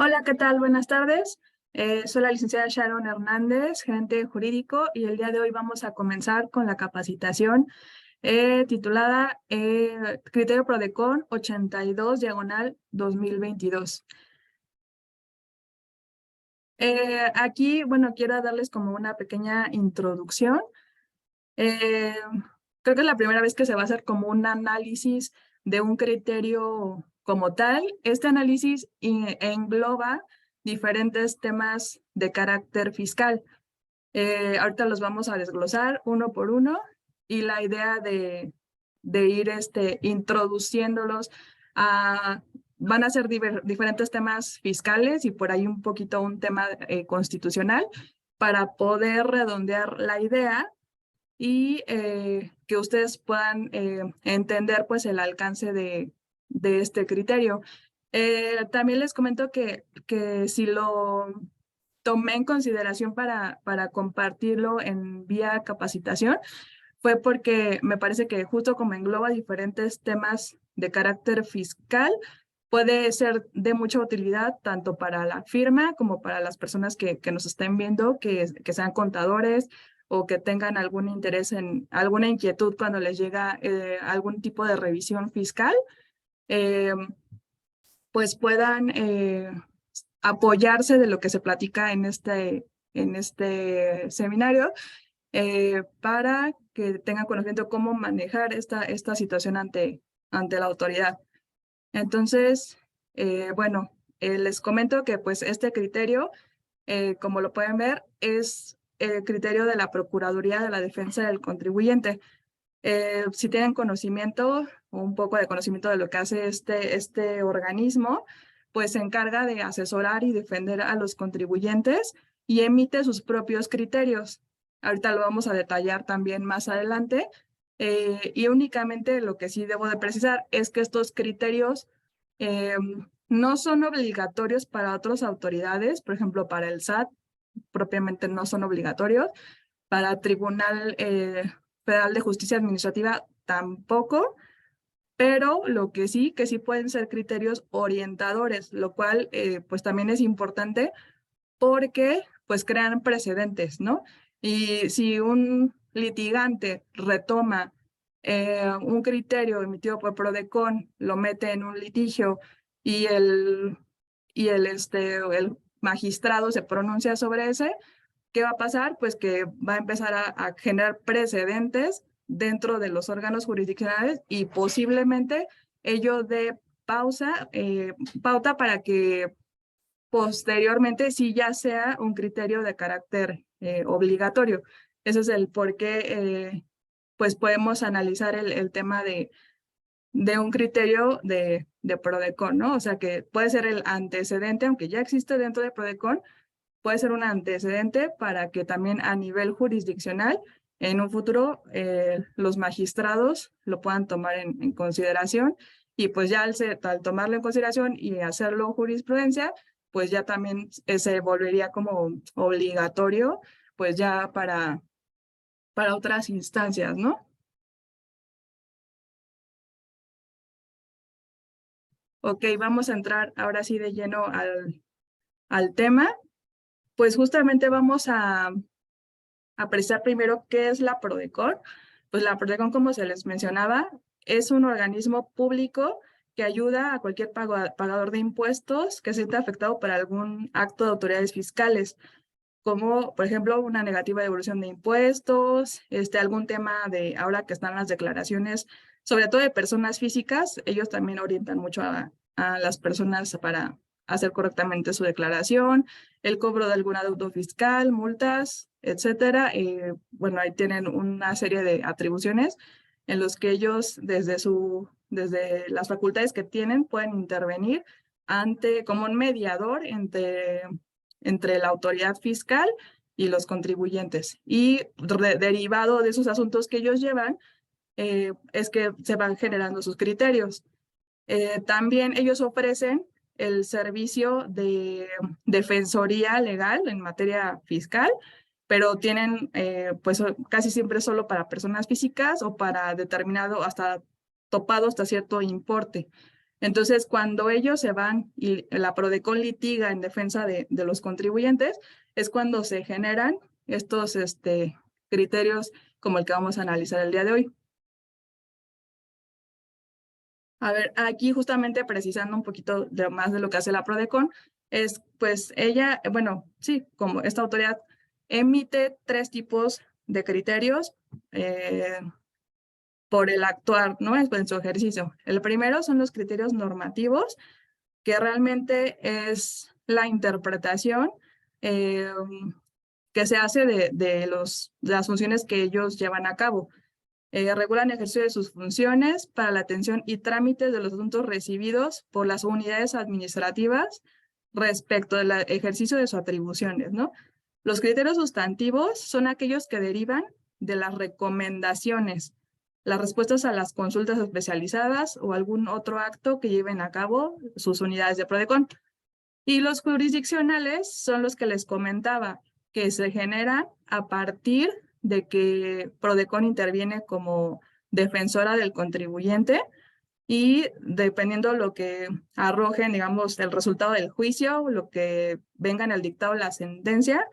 Hola, ¿qué tal? Buenas tardes. Soy la licenciada Sharon Hernández, gerente jurídico, y el día de hoy vamos a comenzar con la capacitación titulada Criterio Prodecon 82 diagonal 2022. Aquí, bueno, quiero darles como una pequeña introducción. Eh, Creo que es la primera vez que se va a hacer como un análisis de un criterio como tal. Este análisis engloba diferentes temas de carácter fiscal. Ahorita los vamos a desglosar uno por uno y la idea de ir introduciéndolos van a ser diferentes temas fiscales y por ahí un poquito un tema constitucional para poder redondear la idea y que ustedes puedan entender pues el alcance de este criterio. También les comento que si lo tomé en consideración para compartirlo en vía capacitación, fue porque me parece que justo como engloba diferentes temas de carácter fiscal, puede ser de mucha utilidad tanto para la firma como para las personas que nos estén viendo, que sean contadores o que tengan algún interés en alguna inquietud cuando les llega algún tipo de revisión fiscal, eh, pues puedan apoyarse de lo que se platica en este seminario para que tengan conocimiento de cómo manejar esta situación ante la autoridad. Entonces, bueno, les comento que pues este criterio, como lo pueden ver, es el criterio de la Procuraduría de la Defensa del Contribuyente. Si tienen conocimiento o un poco de conocimiento de lo que hace este organismo, pues se encarga de asesorar y defender a los contribuyentes y emite sus propios criterios. Ahorita lo vamos a detallar también más adelante. Y únicamente lo que sí debo de precisar es que estos criterios eh, no son obligatorios para otras autoridades, por ejemplo, para el SAT, propiamente no son obligatorios, para Tribunal Federal de Justicia Administrativa tampoco, pero lo que sí pueden ser criterios orientadores, lo cual pues también es importante porque pues crean precedentes, ¿no? Y si un litigante retoma un criterio emitido por Prodecon, lo mete en un litigio y el magistrado se pronuncia sobre ese, ¿qué va a pasar? Pues que va a empezar a generar precedentes dentro de los órganos jurisdiccionales y posiblemente ello dé pauta para que posteriormente sí ya sea un criterio de carácter obligatorio. Ese es el por qué pues podemos analizar el tema de un criterio de Prodecon, ¿no? O sea que puede ser el antecedente, aunque ya existe dentro de Prodecon, puede ser un antecedente para que también a nivel jurisdiccional en un futuro los magistrados lo puedan tomar en consideración y pues ya al tomarlo en consideración y hacerlo jurisprudencia, pues ya también se volvería como obligatorio pues ya para otras instancias, ¿no? Ok, vamos a entrar ahora sí de lleno al tema. Pues justamente vamos a apreciar primero qué es la Prodecon. Pues la Prodecon, como se les mencionaba, es un organismo público que ayuda a cualquier pagador de impuestos que se sienta afectado por algún acto de autoridades fiscales, como por ejemplo una negativa de devolución de impuestos, algún tema de ahora que están las declaraciones, sobre todo de personas físicas, ellos también orientan mucho a las personas para hacer correctamente su declaración, el cobro de algún adeudo fiscal, multas, etcétera. Bueno, ahí tienen una serie de atribuciones en los que ellos desde las facultades que tienen pueden intervenir como un mediador entre la autoridad fiscal y los contribuyentes. Y derivado de esos asuntos que ellos llevan, es que se van generando sus criterios. También ellos ofrecen el servicio de defensoría legal en materia fiscal, pero tienen pues casi siempre solo para personas físicas o para determinado, hasta topado hasta cierto importe. Entonces, cuando ellos se van y la Prodecon litiga en defensa de los contribuyentes, es cuando se generan estos criterios como el que vamos a analizar el día de hoy. A ver, aquí justamente precisando un poquito más de lo que hace la Prodecon, es pues ella, bueno, sí, como esta autoridad emite 3 tipos de criterios por el actuar, ¿no? En su ejercicio. El primero son los criterios normativos, que realmente es la interpretación que se hace de las funciones que ellos llevan a cabo. Regulan el ejercicio de sus funciones para la atención y trámites de los asuntos recibidos por las unidades administrativas respecto del ejercicio de sus atribuciones, ¿no? Los criterios sustantivos son aquellos que derivan de las recomendaciones, las respuestas a las consultas especializadas o algún otro acto que lleven a cabo sus unidades de Prodecon. Y los jurisdiccionales son los que les comentaba, que se generan a partir de que Prodecon interviene como defensora del contribuyente y dependiendo lo que arrojen, digamos, el resultado del juicio, lo que venga en el dictado de la sentencia,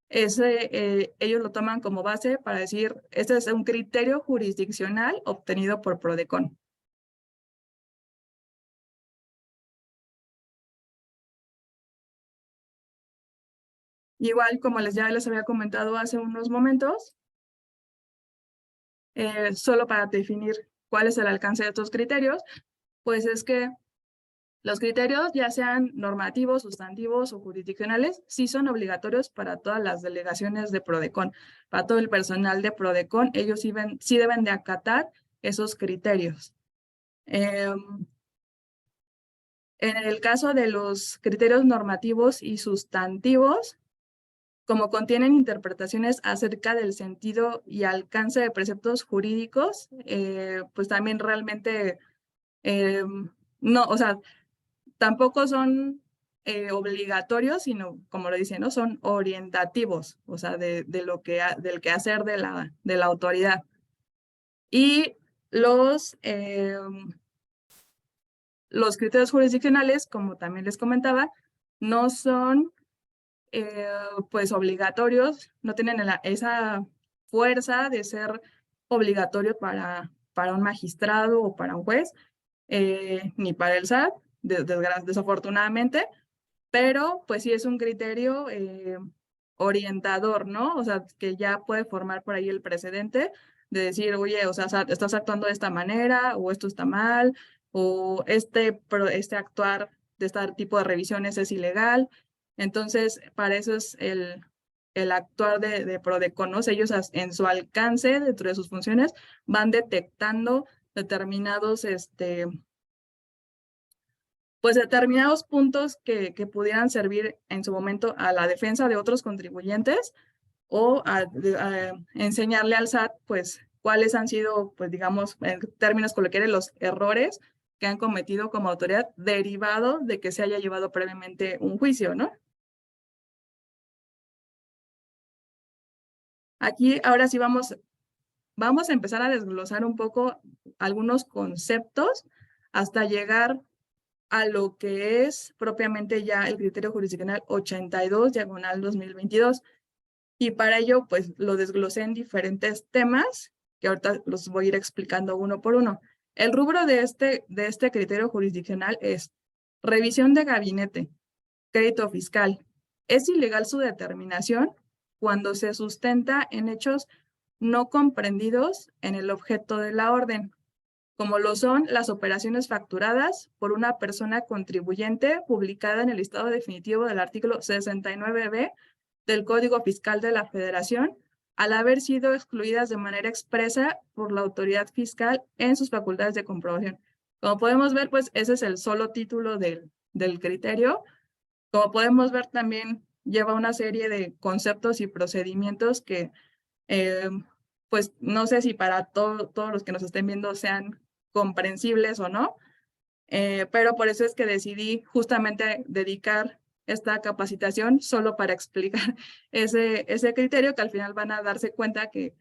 ellos lo toman como base para decir, este es un criterio jurisdiccional obtenido por Prodecon. Igual, como ya les había comentado hace unos momentos, solo para definir cuál es el alcance de estos criterios, pues es que los criterios, ya sean normativos, sustantivos o jurisdiccionales, sí son obligatorios para todas las delegaciones de Prodecon. Para todo el personal de Prodecon, ellos sí deben de acatar esos criterios. En el caso de los criterios normativos y sustantivos, como contienen interpretaciones acerca del sentido y alcance de preceptos jurídicos, pues también realmente no, o sea, tampoco son obligatorios, sino, como lo dicen, ¿no? Son orientativos, o sea, del quehacer de la autoridad. Y los criterios jurisdiccionales, como también les comentaba, no son pues obligatorios, no tienen esa fuerza de ser obligatorio para un magistrado o para un juez, ni para el SAT, desafortunadamente, pero pues sí es un criterio orientador, ¿no? O sea, que ya puede formar por ahí el precedente de decir, oye, o sea, estás actuando de esta manera, o esto está mal, o este actuar de este tipo de revisiones es ilegal. Entonces, para eso es el actuar de Prodecon, ¿no? O sea, ellos en su alcance, dentro de sus funciones, van detectando determinados, pues determinados puntos que pudieran servir en su momento a la defensa de otros contribuyentes o a enseñarle al SAT, pues, cuáles han sido, pues, digamos, en términos coloquiales, los errores que han cometido como autoridad derivado de que se haya llevado previamente un juicio, ¿no? Aquí, ahora sí vamos a empezar a desglosar un poco algunos conceptos hasta llegar a lo que es propiamente ya el criterio jurisdiccional 82/2022. Y para ello, pues lo desglosé en diferentes temas, que ahorita los voy a ir explicando uno por uno. El rubro de este criterio jurisdiccional es revisión de gabinete, crédito fiscal. Es ilegal su determinación cuando se sustenta en hechos no comprendidos en el objeto de la orden, como lo son las operaciones facturadas por una persona contribuyente publicada en el listado definitivo del artículo 69b del Código Fiscal de la Federación, al haber sido excluidas de manera expresa por la autoridad fiscal en sus facultades de comprobación. Como podemos ver, pues ese es el solo título del criterio. Como podemos ver, también lleva una serie de conceptos y procedimientos que pues no sé si para todos los que nos estén viendo sean comprensibles o no, pero por eso es que decidí justamente dedicar esta capacitación solo para explicar ese criterio, que al final van a darse cuenta que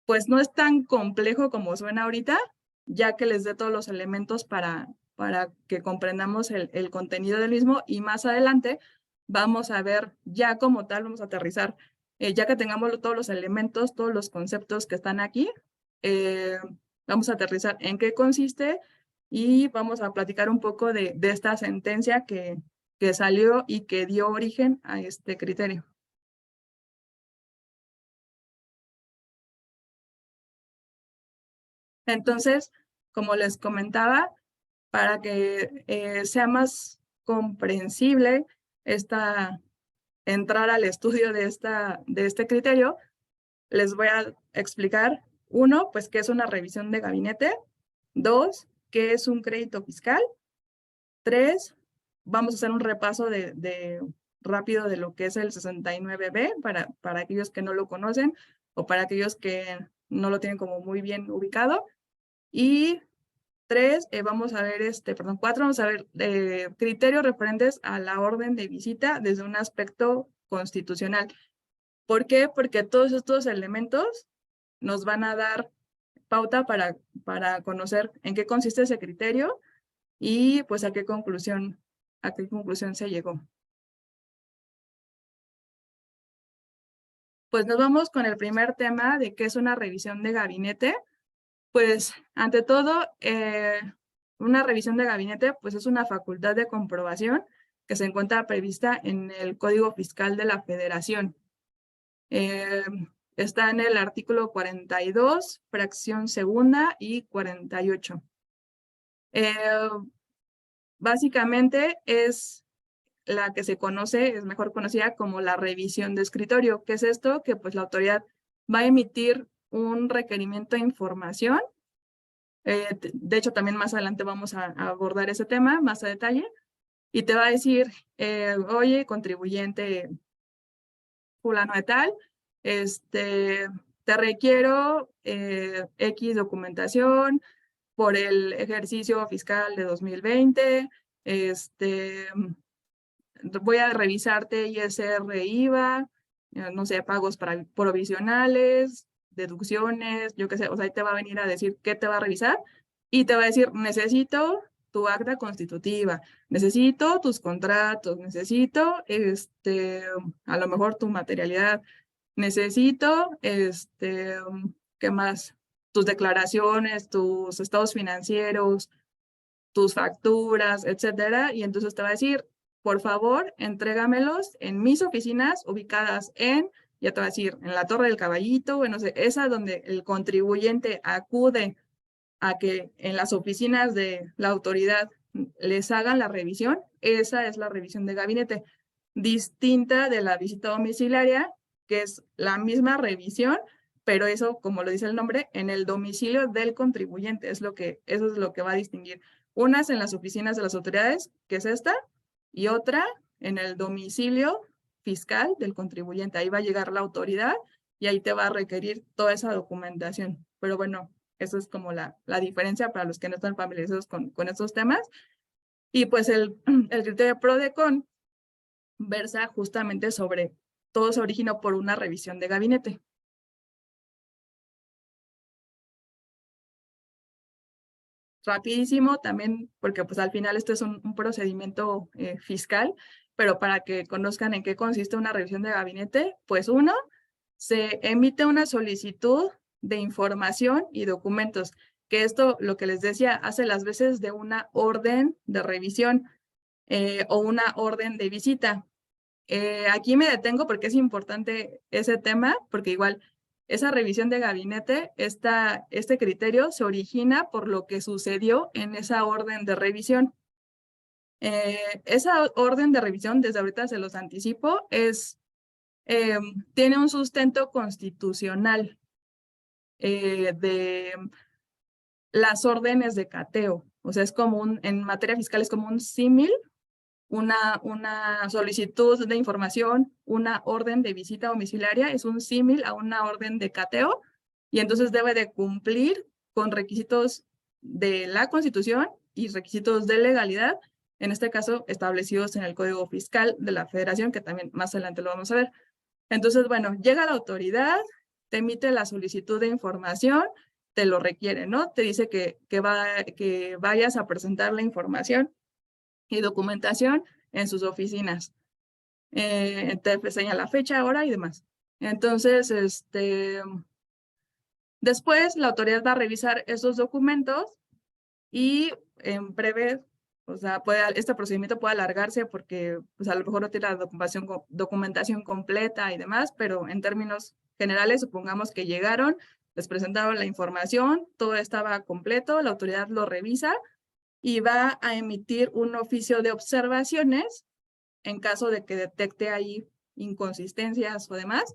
pues no es tan complejo como suena ahorita, ya que les dé todos los elementos para para que comprendamos el contenido del mismo, y más adelante vamos a ver ya como tal, vamos a aterrizar, ya que tengamos todos los elementos, todos los conceptos que están aquí, vamos a aterrizar en qué consiste y vamos a platicar un poco de esta sentencia que salió y que dio origen a este criterio. Entonces, como les comentaba, para que sea más comprensible entrar al estudio de este criterio, les voy a explicar, uno, pues qué es una revisión de gabinete; dos, qué es un crédito fiscal; tres, vamos a hacer un repaso rápido de lo que es el 69B para aquellos que no lo conocen o para aquellos que no lo tienen como muy bien ubicado. Y tres, vamos a ver, cuatro, vamos a ver criterios referentes a la orden de visita desde un aspecto constitucional. ¿Por qué? Porque todos estos elementos nos van a dar pauta para conocer en qué consiste ese criterio y pues a qué conclusión se llegó. Pues nos vamos con el primer tema de qué es una revisión de gabinete. Pues, ante todo, una revisión de gabinete pues es una facultad de comprobación que se encuentra prevista en el Código Fiscal de la Federación. Está en el artículo 42, fracción segunda y 48. Básicamente es la que se conoce, es mejor conocida como la revisión de escritorio. ¿Qué es esto? Que pues la autoridad va a emitir un requerimiento de información. De hecho, también más adelante vamos a abordar ese tema más a detalle, y te va a decir, oye, contribuyente fulano de tal, te requiero X documentación por el ejercicio fiscal de 2020, voy a revisarte ISR, IVA, no sé, pagos provisionales, deducciones, yo qué sé, o sea, ahí te va a venir a decir qué te va a revisar y te va a decir, necesito tu acta constitutiva, necesito tus contratos, necesito, a lo mejor tu materialidad, necesito, ¿qué más? Tus declaraciones, tus estados financieros, tus facturas, etcétera, y entonces te va a decir, por favor, entrégamelos en mis oficinas ubicadas ya te va a decir, en la Torre del Caballito, bueno, esa donde el contribuyente acude a que en las oficinas de la autoridad les hagan la revisión. Esa es la revisión de gabinete, distinta de la visita domiciliaria, que es la misma revisión, pero eso, como lo dice el nombre, en el domicilio del contribuyente, eso es lo que va a distinguir. Unas en las oficinas de las autoridades, que es esta, y otra en el domicilio fiscal del contribuyente. Ahí va a llegar la autoridad y ahí te va a requerir toda esa documentación. Pero bueno, eso es como la diferencia para los que no están familiarizados con estos temas. Y pues el criterio PRODECON versa justamente sobre todo se originó por una revisión de gabinete. Rapidísimo también, porque pues al final esto es un procedimiento fiscal, pero para que conozcan en qué consiste una revisión de gabinete, pues uno, se emite una solicitud de información y documentos, que esto, lo que les decía, hace las veces de una orden de revisión o una orden de visita. Aquí me detengo porque es importante ese tema, porque igual esa revisión de gabinete, este criterio se origina por lo que sucedió en esa orden de revisión. Esa orden de revisión, desde ahorita se los anticipo, tiene un sustento constitucional de las órdenes de cateo. O sea, es como en materia fiscal es como un símil, una solicitud de información, una orden de visita domiciliaria, es un símil a una orden de cateo, y entonces debe de cumplir con requisitos de la Constitución y requisitos de legalidad, en este caso establecidos en el Código Fiscal de la Federación, que también más adelante lo vamos a ver. Entonces, bueno, llega la autoridad, te emite la solicitud de información, te lo requiere, ¿no? Te dice que vayas a presentar la información y documentación en sus oficinas. Te señala la fecha, hora y demás. Entonces, después la autoridad va a revisar esos documentos y en breve, o sea, este procedimiento puede alargarse porque pues, a lo mejor no tiene la documentación completa y demás, pero en términos generales, supongamos que llegaron, les presentaron la información, todo estaba completo, la autoridad lo revisa y va a emitir un oficio de observaciones en caso de que detecte ahí inconsistencias o demás,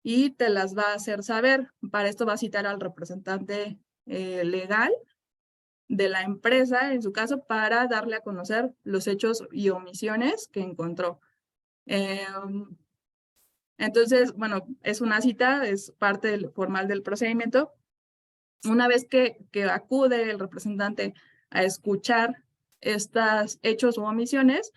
y te las va a hacer saber. Para esto va a citar al representante legal de la empresa, en su caso, para darle a conocer los hechos y omisiones que encontró. Entonces, bueno, es una cita, es parte formal del procedimiento. Una vez que acude el representante a escuchar estos hechos u omisiones,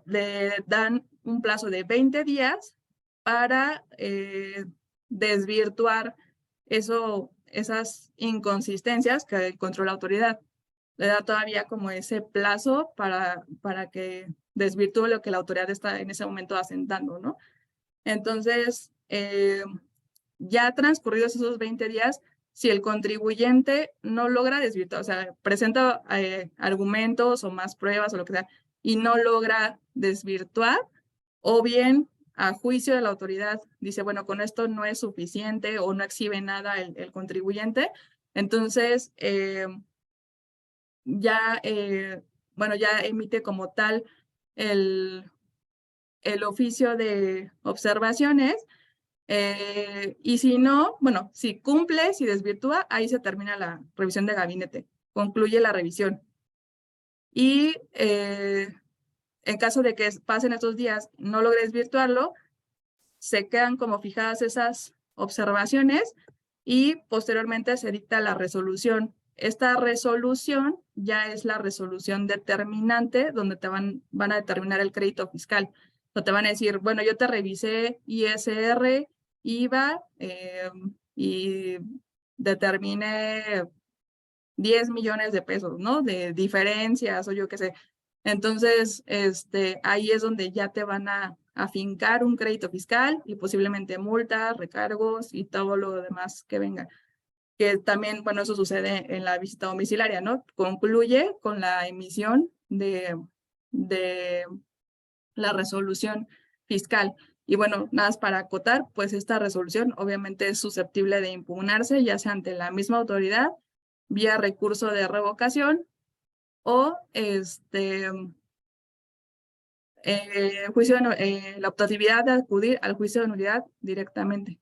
le dan un plazo de 20 días para desvirtuar esas inconsistencias que encontró la autoridad. Le da todavía como ese plazo para que desvirtúe lo que la autoridad está en ese momento asentando, ¿no? Entonces, ya transcurridos esos 20 días, si el contribuyente no logra desvirtuar, o sea, presenta argumentos o más pruebas o lo que sea, y no logra desvirtuar, o bien a juicio de la autoridad dice, bueno, con esto no es suficiente o no exhibe nada el contribuyente, entonces bueno, ya emite como tal el oficio de observaciones. Y si no, bueno, si cumple, si desvirtúa, ahí se termina la revisión de gabinete, concluye la revisión. Y en caso de que pasen estos días, no logre desvirtuarlo, se quedan como fijadas esas observaciones y posteriormente se dicta la resolución. Esta resolución ya es la resolución determinante donde te van a determinar el crédito fiscal. O te van a decir, bueno, yo te revisé ISR, IVA y determiné 10 millones de pesos, ¿no? De diferencias o yo qué sé. Entonces, ahí es donde ya te van a afincar un crédito fiscal y posiblemente multas, recargos y todo lo demás que venga. Que también, bueno, eso sucede en la visita domiciliaria, ¿no? Concluye con la emisión de la resolución fiscal. Y bueno, nada más para acotar, pues esta resolución obviamente es susceptible de impugnarse, ya sea ante la misma autoridad, vía recurso de revocación o la optatividad de acudir al juicio de nulidad directamente.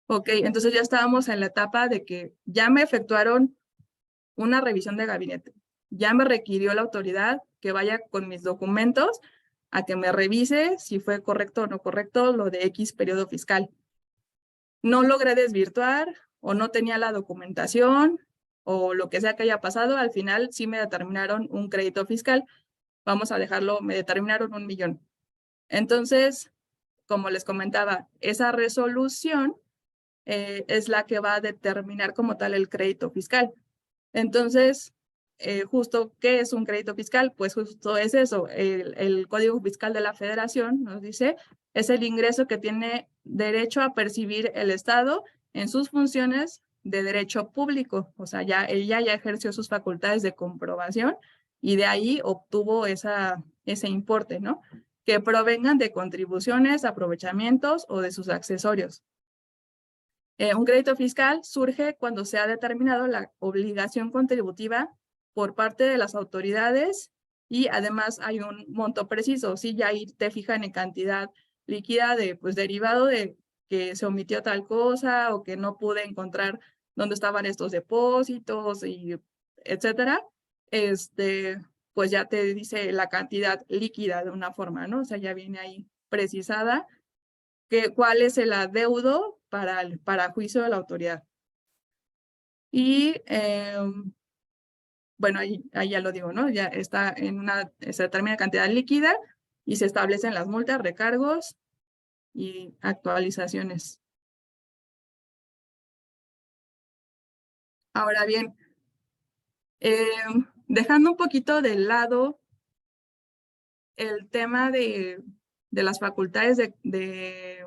Ok, entonces ya estábamos en la etapa de que ya me efectuaron una revisión de gabinete. Ya me requirió la autoridad que vaya con mis documentos a que me revise si fue correcto o no correcto lo de X periodo fiscal. No logré desvirtuar o no tenía la documentación o lo que sea que haya pasado, al final sí me determinaron un crédito fiscal. Vamos a dejarlo, me determinaron 1 millón. Entonces, como les comentaba, esa resolución es la que va a determinar como tal el crédito fiscal. Entonces, justo, ¿qué es un crédito fiscal? Pues justo es eso, el Código Fiscal de la Federación nos dice, es el ingreso que tiene derecho a percibir el Estado en sus funciones de derecho público. O sea, ella ya ejerció sus facultades de comprobación y de ahí obtuvo ese importe, ¿no? Que provengan de contribuciones, aprovechamientos o de sus accesorios. Un crédito fiscal surge cuando se ha determinado la obligación contributiva por parte de las autoridades y además hay un monto preciso, ¿sí? Ya ahí te fijan en cantidad líquida pues derivado de que se omitió tal cosa o que no pude encontrar dónde estaban estos depósitos y etcétera. Pues ya te dice la cantidad líquida de una forma, ¿no? O sea, ya viene ahí precisada cuál es el adeudo para juicio de la autoridad. Y bueno, ahí ya lo digo, ¿no? Ya está se determina cantidad líquida y se establecen las multas, recargos y actualizaciones. Ahora bien, dejando un poquito de lado el tema de las facultades de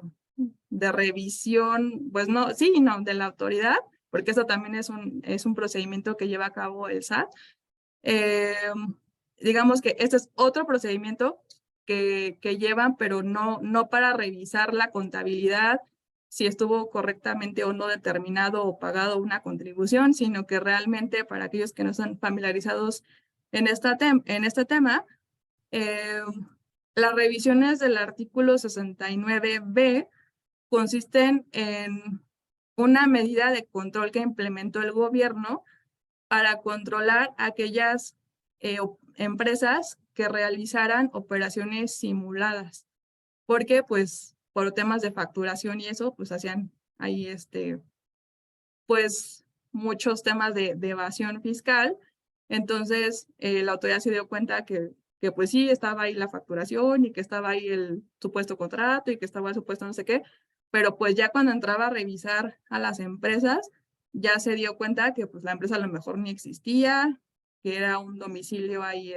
revisión, pues no, sí y no, de la autoridad, porque eso también es un procedimiento que lleva a cabo el SAT. Digamos que este es otro procedimiento que llevan, pero no para revisar la contabilidad, si estuvo correctamente o no determinado o pagado una contribución, sino que realmente para aquellos que no están familiarizados en este tema, las revisiones del artículo 69b consisten en una medida de control que implementó el gobierno para controlar aquellas empresas que realizaran operaciones simuladas, porque pues por temas de facturación y eso, pues hacían ahí pues muchos temas de evasión fiscal. Entonces la autoridad se dio cuenta que pues sí, estaba ahí la facturación y que estaba ahí el supuesto contrato y que estaba el supuesto no sé qué, pero pues ya cuando entraba a revisar a las empresas, ya se dio cuenta que pues la empresa a lo mejor ni existía, que era un domicilio ahí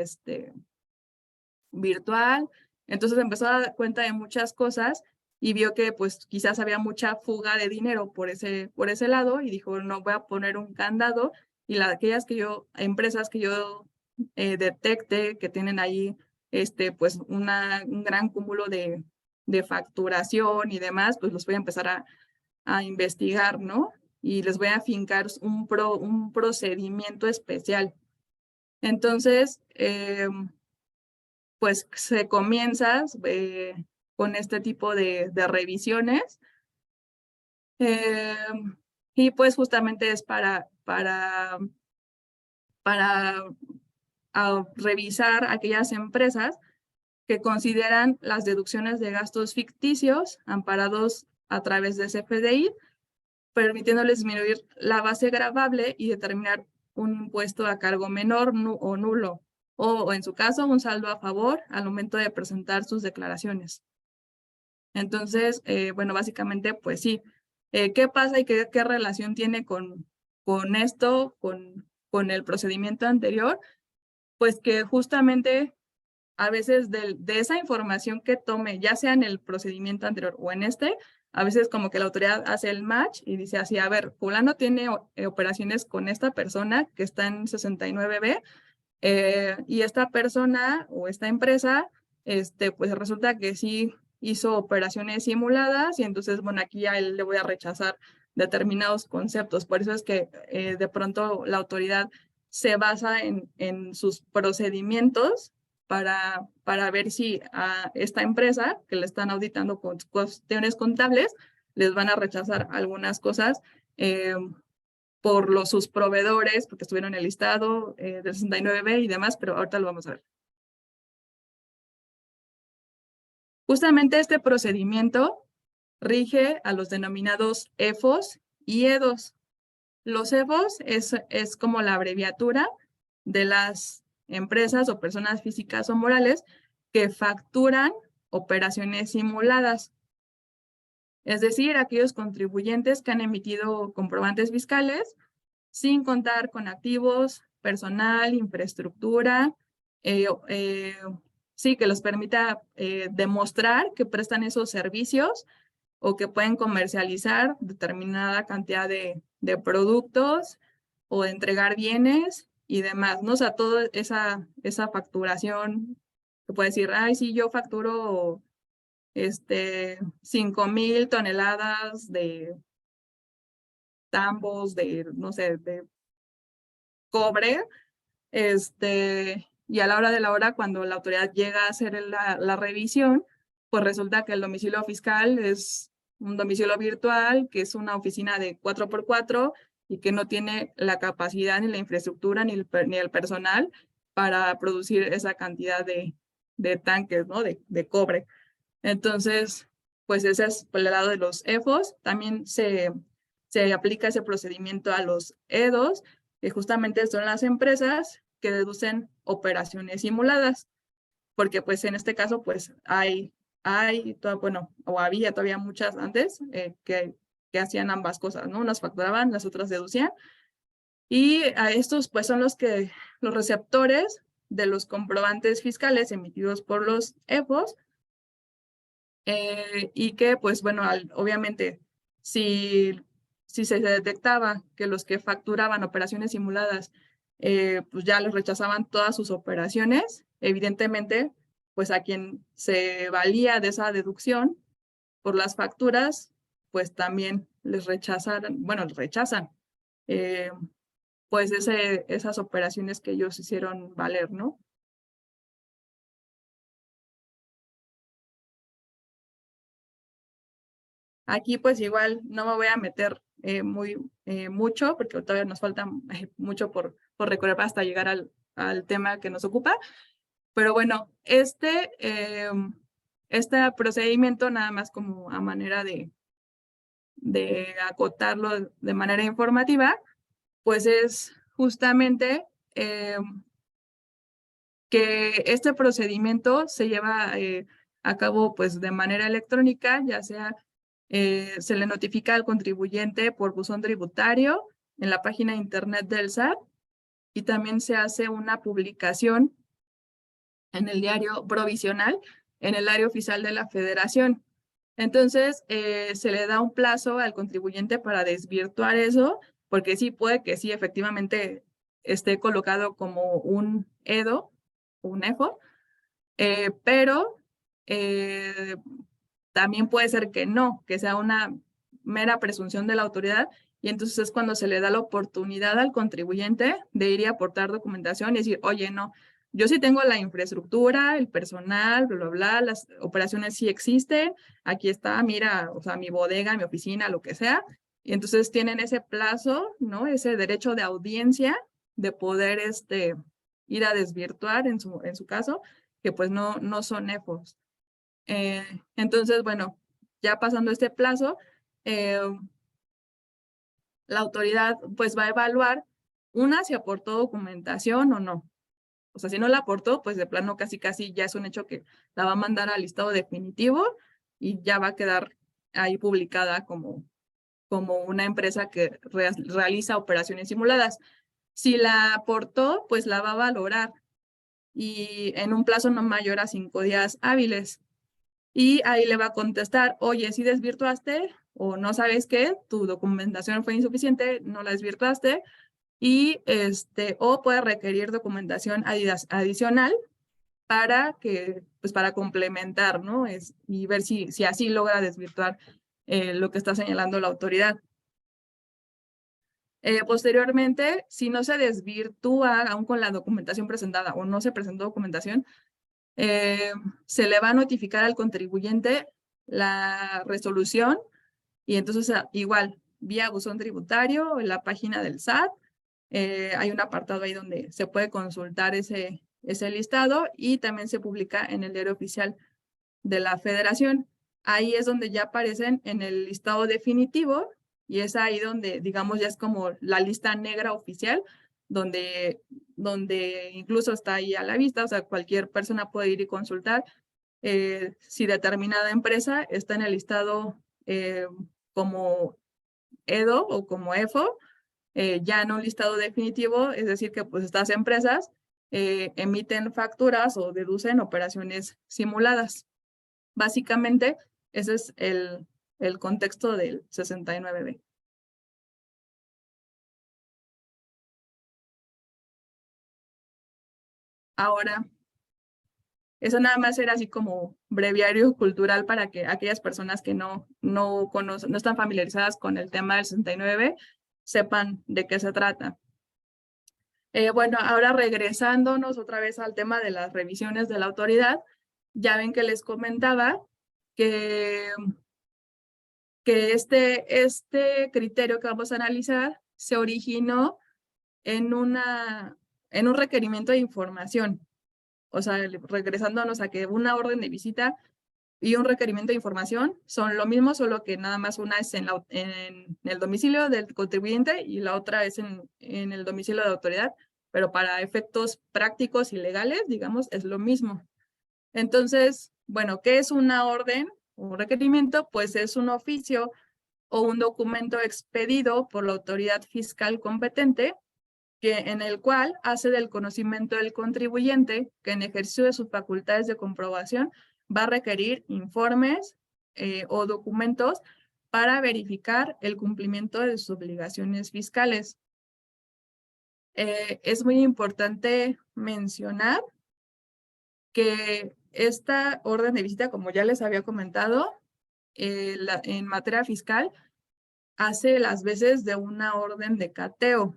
virtual. Entonces empezó a dar cuenta de muchas cosas y vio que pues quizás había mucha fuga de dinero por ese lado y dijo, no voy a poner un candado y aquellas empresas que yo detecte que tienen ahí pues un gran cúmulo de facturación y demás, pues los voy a empezar a investigar, ¿no? Y les voy a fincar un procedimiento especial. Entonces, pues se comienza con este tipo de revisiones y pues justamente es para revisar aquellas empresas que consideran las deducciones de gastos ficticios amparados a través de CFDI, permitiéndoles disminuir la base gravable y determinar un impuesto a cargo menor o nulo, o en su caso un saldo a favor al momento de presentar sus declaraciones. Entonces, bueno, básicamente, pues sí, ¿qué pasa y qué relación tiene con esto, con el procedimiento anterior? Pues que justamente a veces de esa información que tome, ya sea en el procedimiento anterior o en a veces como que la autoridad hace el match y dice así, a ver, fulano tiene operaciones con esta persona que está en 69B y esta persona o esta empresa, pues resulta que sí hizo operaciones simuladas y entonces, bueno, aquí ya le voy a rechazar determinados conceptos. Por eso es que de pronto la autoridad se basa en sus procedimientos para ver si a esta empresa que le están auditando con cuestiones contables, les van a rechazar algunas cosas por sus proveedores, porque estuvieron en el listado del 69B y demás, pero ahorita lo vamos a ver. Justamente este procedimiento rige a los denominados EFOS y EDOS. Los EFOS es como la abreviatura de las empresas o personas físicas o morales que facturan operaciones simuladas. Es decir, aquellos contribuyentes que han emitido comprobantes fiscales sin contar con activos, personal, infraestructura, sí, que les permita demostrar que prestan esos servicios o que pueden comercializar determinada cantidad de productos o entregar bienes y demás, ¿no? O sea, toda esa facturación que puede decir, ay, sí, yo facturo 5,000 toneladas de tambos, no sé, de cobre, y a la hora de la hora, cuando la autoridad llega a hacer la revisión, pues resulta que el domicilio fiscal es un domicilio virtual, que es una oficina de 4x4 y que no tiene la capacidad ni la infraestructura ni el personal para producir esa cantidad de tanques, ¿no? De cobre. Entonces, pues ese es por el lado de los EFOS. También se aplica ese procedimiento a los EDOS, que justamente son las empresas que deducen operaciones simuladas, porque pues en este caso pues hay bueno, o había todavía muchas antes que hacían ambas cosas, ¿no? Unas facturaban, las otras deducían. Y a estos, pues, son los receptores de los comprobantes fiscales emitidos por los EFOS, y que, pues, bueno, obviamente, si se detectaba que los que facturaban operaciones simuladas, pues ya les rechazaban todas sus operaciones, evidentemente, pues a quien se valía de esa deducción por las facturas, pues también les rechazan pues esas operaciones que ellos hicieron valer, ¿no? Aquí pues igual no me voy a meter mucho porque todavía nos falta mucho por recorrer hasta llegar al tema que nos ocupa. Pero bueno, este procedimiento, nada más como a manera de acotarlo de manera informativa, pues es justamente que este procedimiento se lleva a cabo pues de manera electrónica, ya sea se le notifica al contribuyente por buzón tributario en la página de internet del SAT y también se hace una publicación en el diario provisional, en el diario oficial de la Federación. Entonces, se le da un plazo al contribuyente para desvirtuar eso, porque sí puede que sí efectivamente esté colocado como un EDO, un EFO, pero también puede ser que no, que sea una mera presunción de la autoridad, y entonces es cuando se le da la oportunidad al contribuyente de ir y aportar documentación y decir, oye, no, yo sí tengo la infraestructura, el personal, bla, bla, bla, las operaciones sí existen, aquí está, mira, o sea, mi bodega, mi oficina, lo que sea, y entonces tienen ese plazo, ¿no? Ese derecho de audiencia de poder ir a desvirtuar en su caso, que pues no son EFOS. Entonces, bueno, ya pasando este plazo, la autoridad pues va a evaluar si aportó documentación o no. O sea, si no la aportó, pues de plano casi ya es un hecho que la va a mandar al listado definitivo y ya va a quedar ahí publicada como una empresa que realiza operaciones simuladas. Si la aportó, pues la va a valorar y en un plazo no mayor a 5 días hábiles. Y ahí le va a contestar, oye, si desvirtuaste o no sabes qué, tu documentación fue insuficiente, no la desvirtuaste, y o puede requerir documentación adicional para complementar, ¿no? Y ver si así logra desvirtuar lo que está señalando la autoridad. Posteriormente, si no se desvirtúa aún con la documentación presentada o no se presentó documentación, se le va a notificar al contribuyente la resolución y entonces igual, vía buzón tributario, en la página del SAT, hay un apartado ahí donde se puede consultar ese listado y también se publica en el diario oficial de la Federación. Ahí es donde ya aparecen en el listado definitivo y es ahí donde, digamos, ya es como la lista negra oficial, donde incluso está ahí a la vista, o sea, cualquier persona puede ir y consultar si determinada empresa está en el listado como EDO o como EFO, ya en un listado definitivo, es decir, que pues estas empresas emiten facturas o deducen operaciones simuladas. Básicamente, ese es el contexto del 69B. Ahora, eso nada más era así como breviario cultural para que aquellas personas que no conocen, no están familiarizadas con el tema del 69 sepan de qué se trata. Bueno, ahora regresándonos otra vez al tema de las revisiones de la autoridad, ya ven que les comentaba que, que este criterio que vamos a analizar se originó en un requerimiento de información. O sea, regresándonos a que una orden de visita y un requerimiento de información son lo mismo, solo que nada más una es en el domicilio del contribuyente y la otra es en el domicilio de la autoridad, pero para efectos prácticos y legales, digamos, es lo mismo. Entonces, bueno, ¿qué es una orden o un requerimiento? Pues es un oficio o un documento expedido por la autoridad fiscal competente en el cual hace del conocimiento del contribuyente que en ejercicio de sus facultades de comprobación va a requerir informes o documentos para verificar el cumplimiento de sus obligaciones fiscales. Es muy importante mencionar que esta orden de visita, como ya les había comentado, en materia fiscal, hace las veces de una orden de cateo.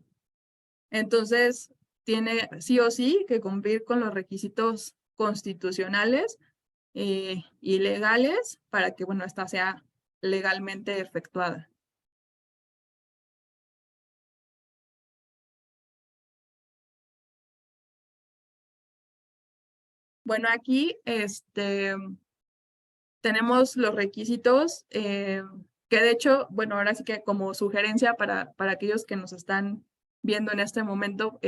Entonces, tiene sí o sí que cumplir con los requisitos constitucionales y legales para que, bueno, esta sea legalmente efectuada. Bueno, aquí tenemos los requisitos que de hecho, bueno, ahora sí que como sugerencia para aquellos que nos están viendo en este momento,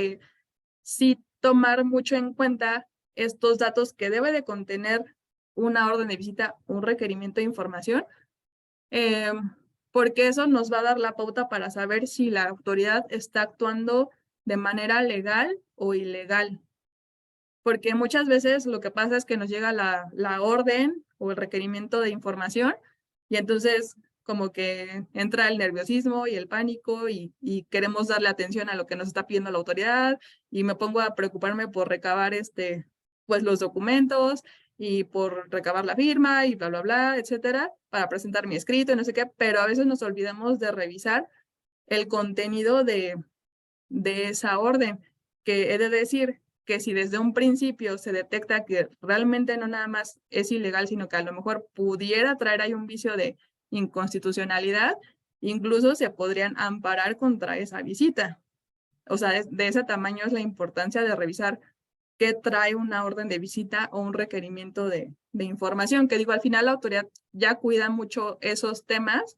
sí tomar mucho en cuenta estos datos que debe de contener una orden de visita, un requerimiento de información, porque eso nos va a dar la pauta para saber si la autoridad está actuando de manera legal o ilegal. Porque muchas veces lo que pasa es que nos llega la orden o el requerimiento de información y entonces como que entra el nerviosismo y el pánico y queremos darle atención a lo que nos está pidiendo la autoridad y me pongo a preocuparme por recabar pues los documentos y por recabar la firma y bla, bla, bla, etcétera, para presentar mi escrito y no sé qué, pero a veces nos olvidamos de revisar el contenido de esa orden, que he de decir que si desde un principio se detecta que realmente no nada más es ilegal, sino que a lo mejor pudiera traer ahí un vicio de inconstitucionalidad, incluso se podrían amparar contra esa visita. O sea, de ese tamaño es la importancia de revisar qué trae una orden de visita o un requerimiento de información, que digo, al final la autoridad ya cuida mucho esos temas,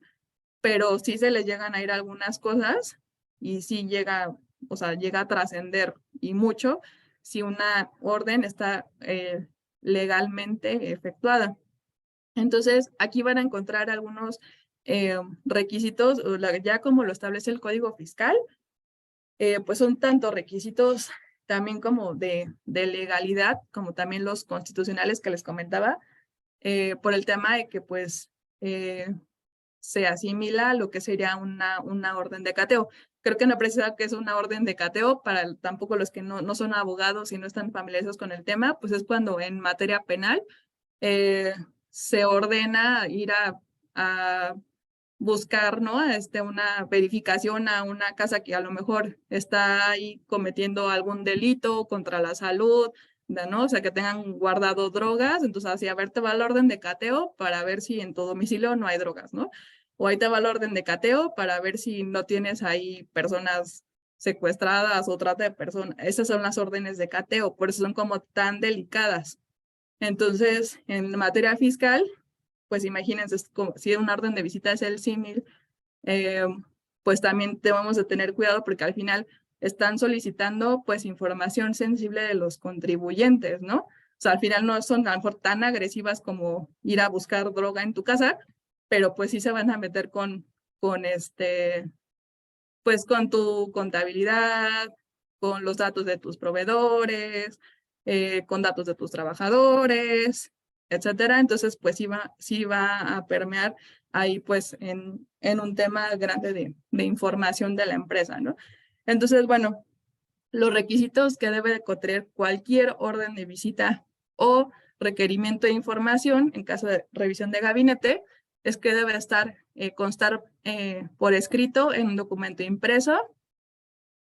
pero sí se les llegan a ir algunas cosas y sí llega, o sea, llega a trascender y mucho si una orden está legalmente efectuada. Entonces, aquí van a encontrar algunos requisitos, ya como lo establece el Código Fiscal, pues son tanto requisitos también como de legalidad, como también los constitucionales que les comentaba, por el tema de que pues se asimila a lo que sería una orden de cateo. Creo que no precisa que es una orden de cateo, para tampoco los que no son abogados y no están familiarizados con el tema, pues es cuando en materia penal se ordena ir a buscar, ¿no? Una verificación a una casa que a lo mejor está ahí cometiendo algún delito contra la salud, ¿no? O sea, que tengan guardado drogas, entonces así, a ver, te va el orden de cateo para ver si en tu domicilio no hay drogas, ¿no? O ahí te va el orden de cateo para ver si no tienes ahí personas secuestradas o trata de personas. Esas son las órdenes de cateo, por eso son como tan delicadas. Entonces, en materia fiscal, pues imagínense, si una orden de visita es el símil, eh, pues también debemos de tener cuidado porque al final están solicitando pues información sensible de los contribuyentes, ¿no? O sea, al final no son a lo mejor tan agresivas como ir a buscar droga en tu casa, pero pues sí se van a meter con pues con tu contabilidad, con los datos de tus proveedores, con datos de tus trabajadores, etcétera. Entonces, pues sí va a permear ahí pues en un tema grande de información de la empresa, ¿no? Entonces, bueno, los requisitos que debe de contener cualquier orden de visita o requerimiento de información en caso de revisión de gabinete es que debe constar por escrito en un documento impreso,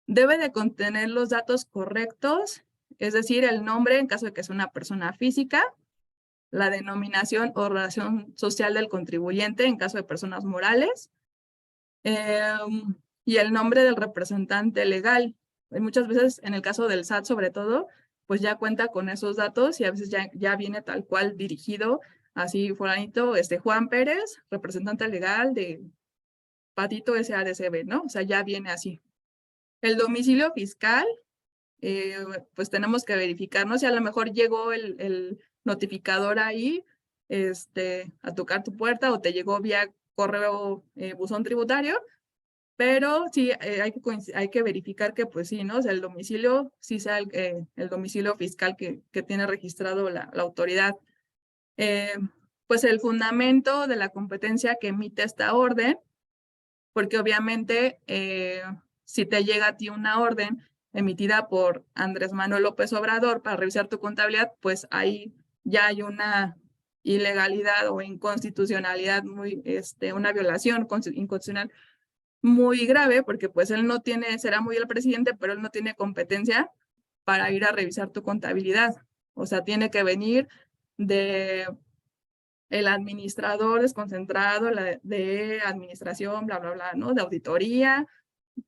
debe de contener los datos correctos, es decir, el nombre en caso de que sea una persona física, la denominación o relación social del contribuyente en caso de personas morales, y el nombre del representante legal. Muchas veces, en el caso del SAT sobre todo, pues ya cuenta con esos datos y a veces ya viene tal cual dirigido, así fulanito, Juan Pérez, representante legal de Patito SADCB, ¿no? O sea, ya viene así. El domicilio fiscal, pues tenemos que verificarnos si a lo mejor llegó notificador ahí a tocar tu puerta o te llegó vía correo buzón tributario, pero sí hay que verificar que pues sí, ¿no? O sea, el domicilio sí sea el domicilio fiscal que tiene registrado la autoridad. Pues el fundamento de la competencia que emite esta orden, porque obviamente si te llega a ti una orden emitida por Andrés Manuel López Obrador para revisar tu contabilidad, pues ahí ya hay una ilegalidad o inconstitucionalidad una violación inconstitucional muy grave, porque pues él no tiene, será muy el presidente, pero él no tiene competencia para ir a revisar tu contabilidad. O sea, tiene que venir de el administrador desconcentrado de administración, bla, bla, bla, ¿no? De auditoría,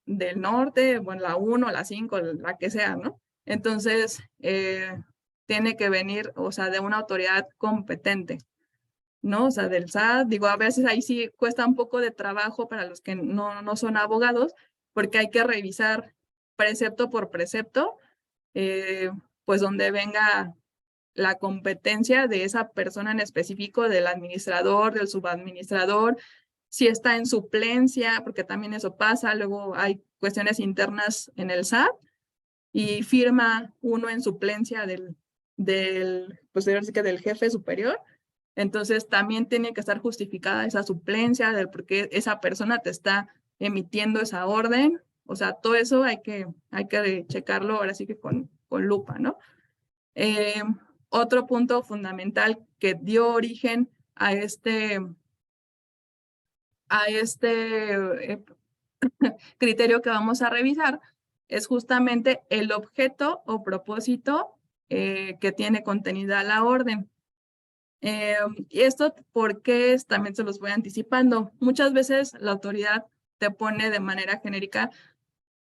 del norte, bueno, la 1, la 5, la que sea, ¿no? Entonces, tiene que venir, o sea, de una autoridad competente, ¿no? O sea, del SAT, digo, a veces ahí sí cuesta un poco de trabajo para los que no son abogados, porque hay que revisar precepto por precepto, pues donde venga la competencia de esa persona en específico, del administrador, del subadministrador, si está en suplencia, porque también eso pasa, luego hay cuestiones internas en el SAT y firma uno en suplencia pues del jefe superior, entonces también tiene que estar justificada esa suplencia del por qué esa persona te está emitiendo esa orden, o sea, todo eso hay que checarlo ahora sí que con lupa, ¿no? Otro punto fundamental que dio origen a este criterio que vamos a revisar es justamente el objeto o propósito que tiene contenida la orden. Y esto, ¿por qué? También se los voy anticipando. Muchas veces la autoridad te pone de manera genérica,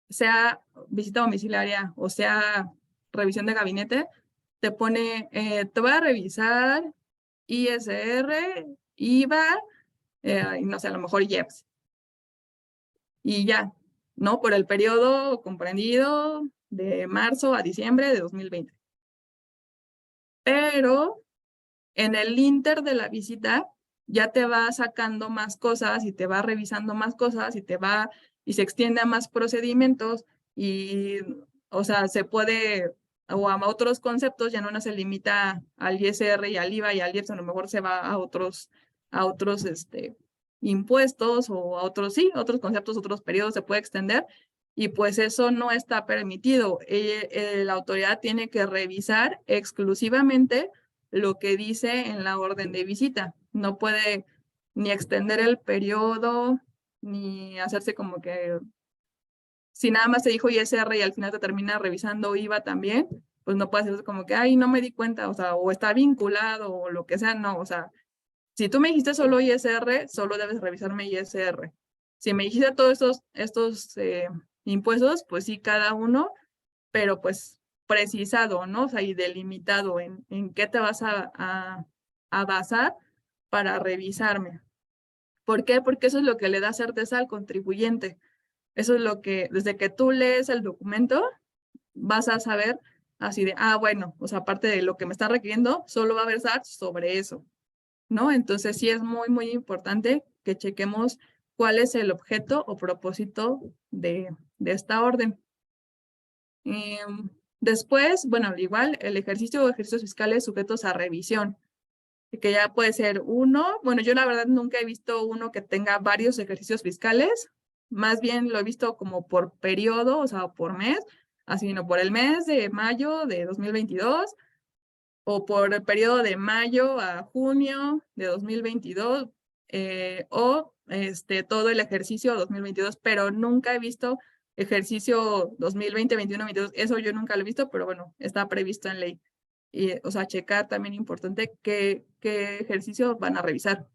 sea visita domiciliaria o sea revisión de gabinete, te pone, te voy a revisar ISR, IVA, y no sé, a lo mejor IEPS. Y ya, ¿no? Por el periodo comprendido de marzo a diciembre de 2020. Pero en el inter de la visita ya te va sacando más cosas y te va revisando más cosas y se extiende a más procedimientos y, o sea, se puede, o a otros conceptos, ya no se limita al ISR y al IVA y al IEPS, a lo mejor se va a otros impuestos o a otros, sí, otros conceptos, otros periodos se puede extender y pues eso no está permitido. La autoridad tiene que revisar exclusivamente lo que dice en la orden de visita. No puede ni extender el periodo, ni hacerse como que, si nada más te dijo ISR y al final te termina revisando IVA también, pues no puede hacerse como que, ay, no me di cuenta, o sea, o está vinculado o lo que sea, no, o sea, si tú me dijiste solo ISR, solo debes revisarme ISR. Si me dijiste todos estos impuestos, pues sí, cada uno, pero pues precisado, ¿no? O sea, y delimitado en qué te vas a basar para revisarme. ¿Por qué? Porque eso es lo que le da certeza al contribuyente. Eso es lo que, desde que tú lees el documento, vas a saber así de, bueno, o sea, aparte de lo que me está requiriendo, solo va a versar sobre eso, ¿no? Entonces sí es muy, muy importante que chequemos cuál es el objeto o propósito de esta orden. Después, bueno, igual el ejercicio o ejercicios fiscales sujetos a revisión, que ya puede ser uno. Bueno, yo la verdad nunca he visto uno que tenga varios ejercicios fiscales, más bien lo he visto como por periodo, o sea, por mes, así no por el mes de mayo de 2022 o por el periodo de mayo a junio de 2022 o todo el ejercicio 2022, pero nunca he visto ejercicio 2020, 21, 22, eso yo nunca lo he visto, pero bueno, está previsto en ley. Y, o sea, checar también importante qué ejercicio van a revisar.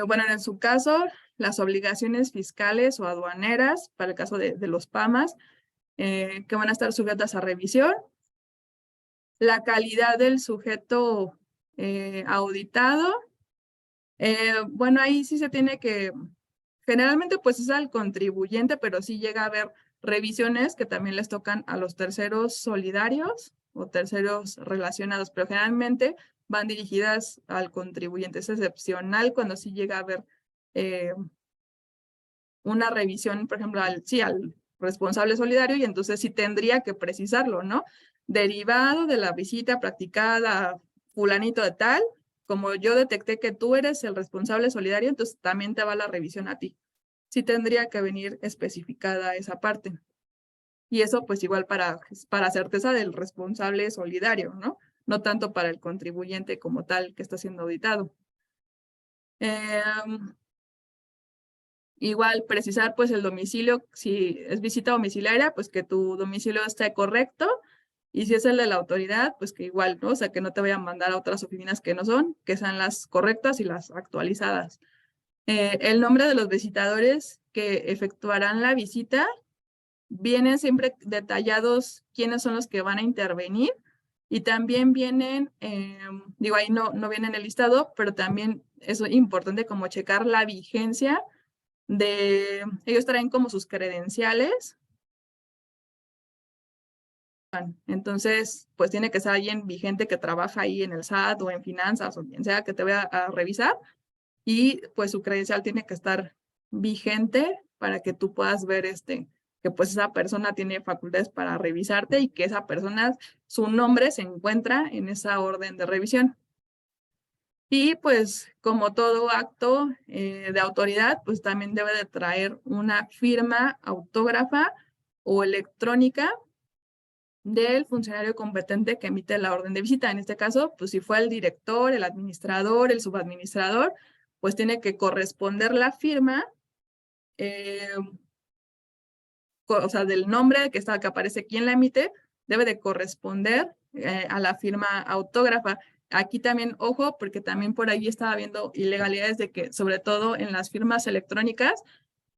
Bueno, en su caso, las obligaciones fiscales o aduaneras, para el caso de los PAMAS, que van a estar sujetas a revisión. La calidad del sujeto auditado. Bueno, ahí sí se tiene que, generalmente pues es al contribuyente, pero sí llega a haber revisiones que también les tocan a los terceros solidarios, o terceros relacionados, pero generalmente van dirigidas al contribuyente. Es excepcional cuando sí llega a haber una revisión, por ejemplo, al responsable solidario, y entonces sí tendría que precisarlo, ¿no? Derivado de la visita practicada a fulanito de tal, como yo detecté que tú eres el responsable solidario, entonces también te va la revisión a ti. Sí tendría que venir especificada esa parte. Y eso pues igual para certeza del responsable solidario, ¿no? No tanto para el contribuyente como tal que está siendo auditado. Igual precisar pues el domicilio, si es visita domiciliaria, pues que tu domicilio esté correcto, y si es el de la autoridad, pues que igual, ¿no? O sea, que no te vayan a mandar a otras oficinas que no son, que sean las correctas y las actualizadas. El nombre de los visitadores que efectuarán la visita, vienen siempre detallados quiénes son los que van a intervenir, y también vienen, digo, ahí no viene en el listado, pero también es importante como checar la vigencia ellos traen como sus credenciales. Entonces, pues tiene que ser alguien vigente que trabaja ahí en el SAT o en finanzas o quien sea que te vaya a revisar, y pues su credencial tiene que estar vigente para que tú puedas ver que pues esa persona tiene facultades para revisarte y que esa persona, su nombre se encuentra en esa orden de revisión. Y pues como todo acto de autoridad, pues también debe de traer una firma autógrafa o electrónica del funcionario competente que emite la orden de visita. En este caso, pues si fue el director, el administrador, el subadministrador, pues tiene que corresponder la firma, o sea, del nombre que aparece quien la emite, debe de corresponder a la firma autógrafa. Aquí también, ojo, porque también por ahí estaba viendo ilegalidades de que, sobre todo en las firmas electrónicas,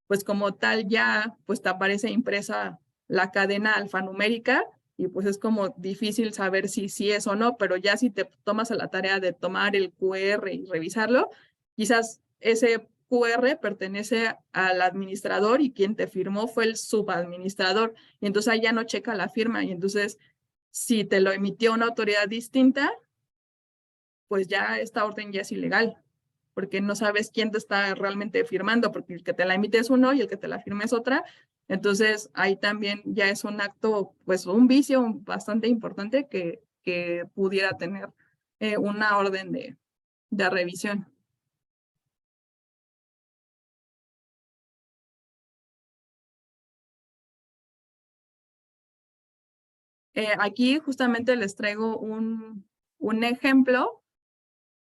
pues como tal ya pues te aparece impresa la cadena alfanumérica, y pues es como difícil saber si sí es o no, pero ya si te tomas a la tarea de tomar el QR y revisarlo, quizás ese QR pertenece al administrador y quien te firmó fue el subadministrador, y entonces ahí ya no checa la firma, y entonces si te lo emitió una autoridad distinta, pues ya esta orden ya es ilegal, porque no sabes quién te está realmente firmando, porque el que te la emite es uno y el que te la firma es otra. Entonces, ahí también ya es un acto, pues un vicio bastante importante que pudiera tener una orden de revisión. Aquí justamente les traigo un ejemplo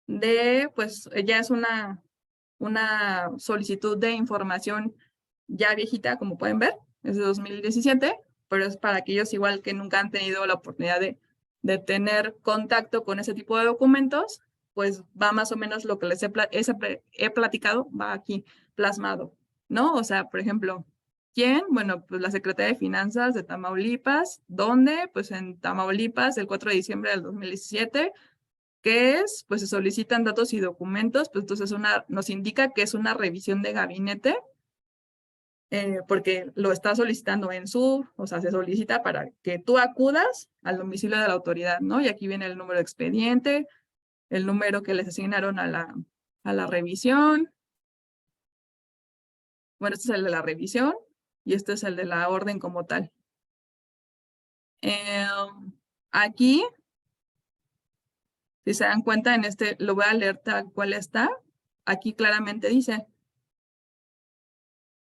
de, pues ya es una solicitud de información ya viejita, como pueden ver, es de 2017, pero es para aquellos igual que nunca han tenido la oportunidad de tener contacto con ese tipo de documentos, pues va más o menos lo que les he platicado, va aquí plasmado, ¿no? O sea, por ejemplo, ¿quién? Bueno, pues la Secretaría de Finanzas de Tamaulipas. ¿Dónde? Pues en Tamaulipas, el 4 de diciembre del 2017. ¿Qué es? Pues se solicitan datos y documentos, pues entonces nos indica que es una revisión de gabinete, porque lo está solicitando o sea, se solicita para que tú acudas al domicilio de la autoridad, ¿no? Y aquí viene el número de expediente, el número que les asignaron a la revisión. Bueno, este es el de la revisión y este es el de la orden como tal. Aquí, si se dan cuenta, lo voy a leer tal cual está. Aquí claramente dice: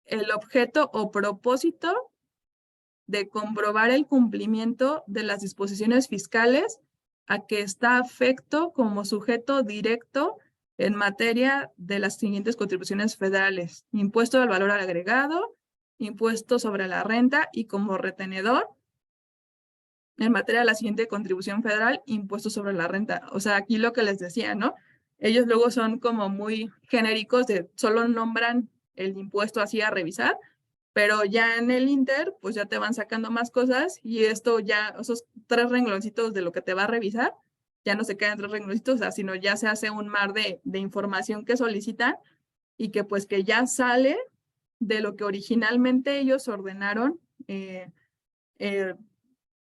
el objeto o propósito de comprobar el cumplimiento de las disposiciones fiscales a que está afecto como sujeto directo en materia de las siguientes contribuciones federales: impuesto al valor agregado, impuesto sobre la renta, y como retenedor en materia de la siguiente contribución federal, impuesto sobre la renta. O sea, aquí lo que les decía, ¿no? Ellos luego son como muy genéricos, de solo nombran el impuesto así a revisar, pero ya en el Inter, pues ya te van sacando más cosas, y esto ya, esos 3 rengloncitos de lo que te va a revisar, ya no se quedan 3 rengloncitos, o sea, sino ya se hace un mar de información que solicitan, y que pues que ya sale de lo que originalmente ellos ordenaron,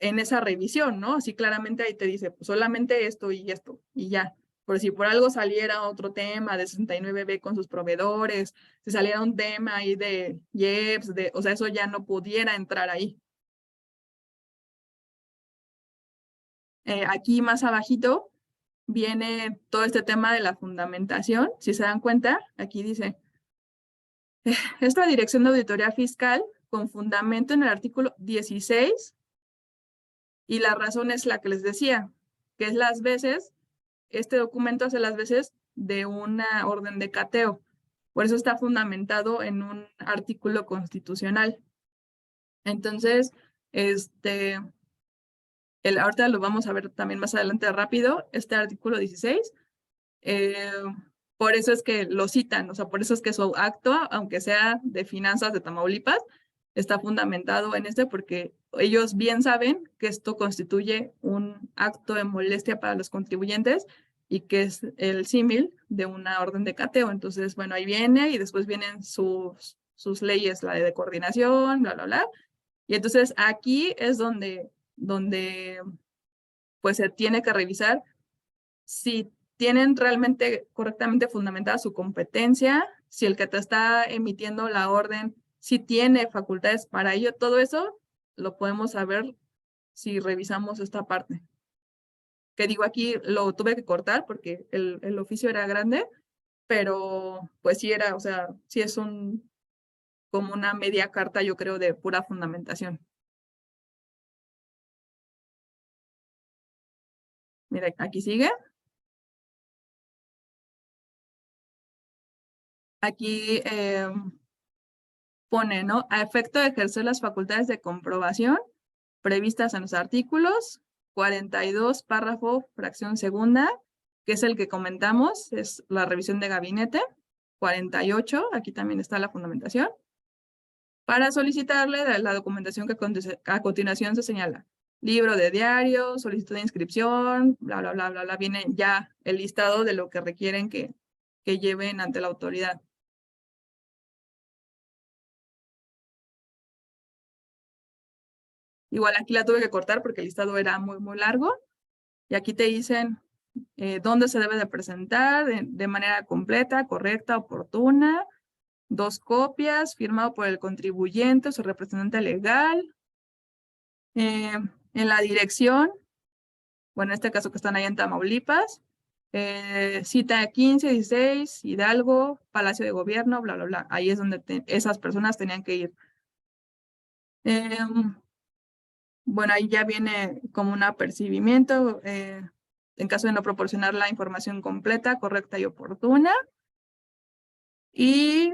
en esa revisión, ¿no? Así claramente ahí te dice, pues solamente esto, y ya. Por si por algo saliera otro tema de 69B con sus proveedores, si saliera un tema ahí de IEPS, o sea, eso ya no pudiera entrar ahí. Aquí más abajito viene todo este tema de la fundamentación. Si se dan cuenta, aquí dice, esta dirección de auditoría fiscal con fundamento en el artículo 16, y la razón es la que les decía, que es las veces, este documento hace las veces de una orden de cateo. Por eso está fundamentado en un artículo constitucional. Entonces, ahorita lo vamos a ver también más adelante rápido, este artículo 16. Por eso es que lo citan, o sea, por eso es que su acto, aunque sea de finanzas de Tamaulipas, está fundamentado en porque ellos bien saben que esto constituye un acto de molestia para los contribuyentes y que es el símil de una orden de cateo. Entonces, bueno, ahí viene y después vienen sus leyes, la de coordinación, bla, bla, bla. Y entonces aquí es donde pues se tiene que revisar si tienen realmente correctamente fundamentada su competencia, si el que te está emitiendo la orden, si tiene facultades para ello, todo eso lo podemos saber si revisamos esta parte. Que digo, aquí lo tuve que cortar porque el oficio era grande, pero pues sí era, o sea, sí es como una media carta, yo creo, de pura fundamentación. Mira, aquí sigue. Aquí pone, ¿no? A efecto de ejercer las facultades de comprobación previstas en los artículos 42, párrafo, fracción segunda, que es el que comentamos, es la revisión de gabinete. 48, aquí también está la fundamentación, para solicitarle la documentación que a continuación se señala. Libro de diario, solicitud de inscripción, bla, bla, bla, bla, bla, viene ya el listado de lo que requieren que lleven ante la autoridad. Igual aquí la tuve que cortar porque el listado era muy, muy largo. Y aquí te dicen dónde se debe de presentar de manera completa, correcta, oportuna, 2 copias, firmado por el contribuyente o su representante legal, en la dirección, bueno, en este caso que están ahí en Tamaulipas, cita 15, 16, Hidalgo, Palacio de Gobierno, bla, bla, bla. Ahí es donde esas personas tenían que ir. Bueno, ahí ya viene como un apercibimiento en caso de no proporcionar la información completa, correcta y oportuna. Y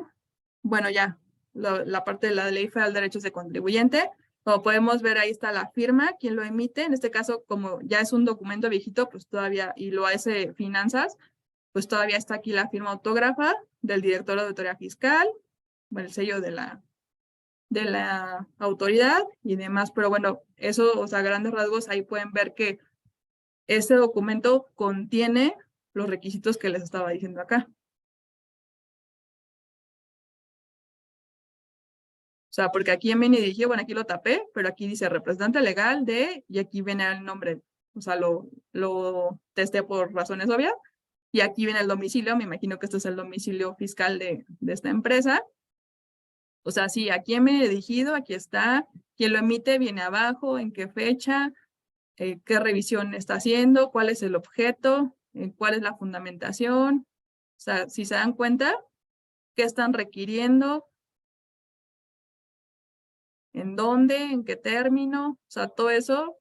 bueno, ya la parte de la Ley Federal de Derechos de Contribuyente. Como podemos ver, ahí está la firma, quien lo emite. En este caso, como ya es un documento viejito, pues todavía, y lo hace Finanzas, pues todavía está aquí la firma autógrafa del director de auditoría fiscal, el sello de la autoridad y demás. Pero bueno, eso, o sea, a grandes rasgos, ahí pueden ver que este documento contiene los requisitos que les estaba diciendo acá. O sea, porque aquí en Beni dije, bueno, aquí lo tapé, pero aquí dice representante legal de, y aquí viene el nombre. O sea, lo testé por razones obvias. Y aquí viene el domicilio, me imagino que este es el domicilio fiscal de esta empresa. O sea, sí, aquí me he dirigido, aquí está, quien lo emite viene abajo, en qué fecha, qué revisión está haciendo, cuál es el objeto, cuál es la fundamentación. O sea, si se dan cuenta, qué están requiriendo, en dónde, en qué término, o sea, todo eso,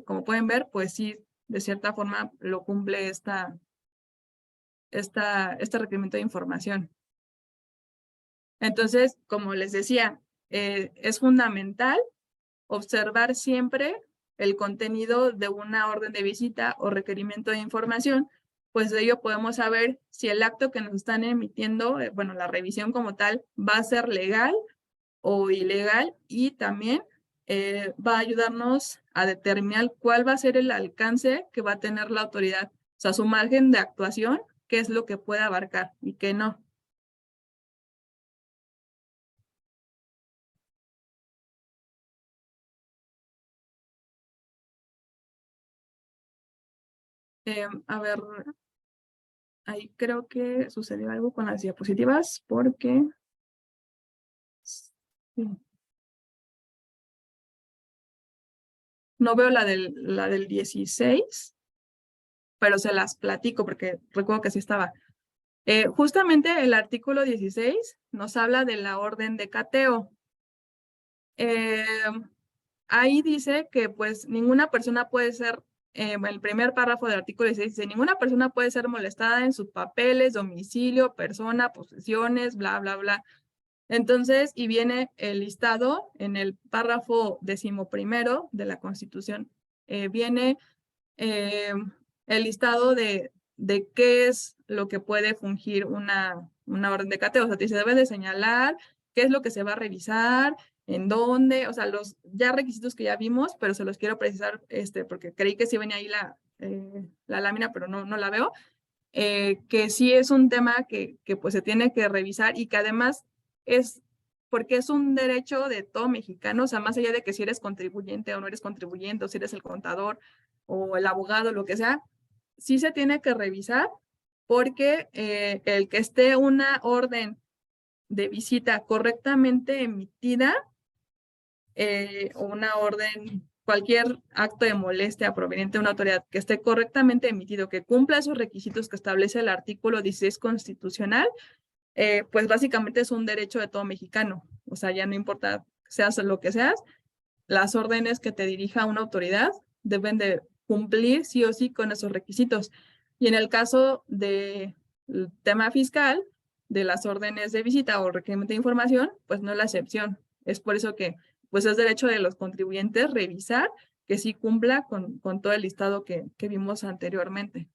como pueden ver, pues sí, de cierta forma lo cumple este requerimiento de información. Entonces, como les decía, es fundamental observar siempre el contenido de una orden de visita o requerimiento de información, pues de ello podemos saber si el acto que nos están emitiendo, bueno, la revisión como tal, va a ser legal o ilegal, y también va a ayudarnos a determinar cuál va a ser el alcance que va a tener la autoridad, o sea, su margen de actuación, qué es lo que puede abarcar y qué no. A ver, ahí creo que sucedió algo con las diapositivas porque... sí. No veo la del 16, pero se las platico porque recuerdo que sí estaba. Justamente el artículo 16 nos habla de la orden de cateo. Eh, Ahí dice que pues ninguna persona puede ser, el primer párrafo del artículo 16 dice, ninguna persona puede ser molestada en sus papeles, domicilio, persona, posesiones, bla, bla, bla. Entonces, y viene el listado en el párrafo 11º de la Constitución, viene eh, el listado de qué es lo que puede fungir una orden de cateo. O sea, se debe de señalar qué es lo que se va a revisar, en dónde, o sea, los ya requisitos que ya vimos, pero se los quiero precisar, porque creí que sí venía ahí la lámina, pero no la veo. Que sí es un tema que pues se tiene que revisar y que además es porque es un derecho de todo mexicano, o sea, más allá de que si eres contribuyente o no eres contribuyente, o si eres el contador o el abogado, lo que sea, sí se tiene que revisar porque el que esté una orden de visita correctamente emitida o una orden, cualquier acto de molestia proveniente de una autoridad que esté correctamente emitido, que cumpla esos requisitos que establece el artículo 16 constitucional, pues básicamente es un derecho de todo mexicano. O sea, ya no importa seas lo que seas, las órdenes que te dirija una autoridad deben de cumplir sí o sí con esos requisitos. Y en el caso del tema fiscal, de las órdenes de visita o requerimiento de información, pues no es la excepción. Es por eso que pues es derecho de los contribuyentes revisar que sí cumpla con todo el listado que vimos anteriormente.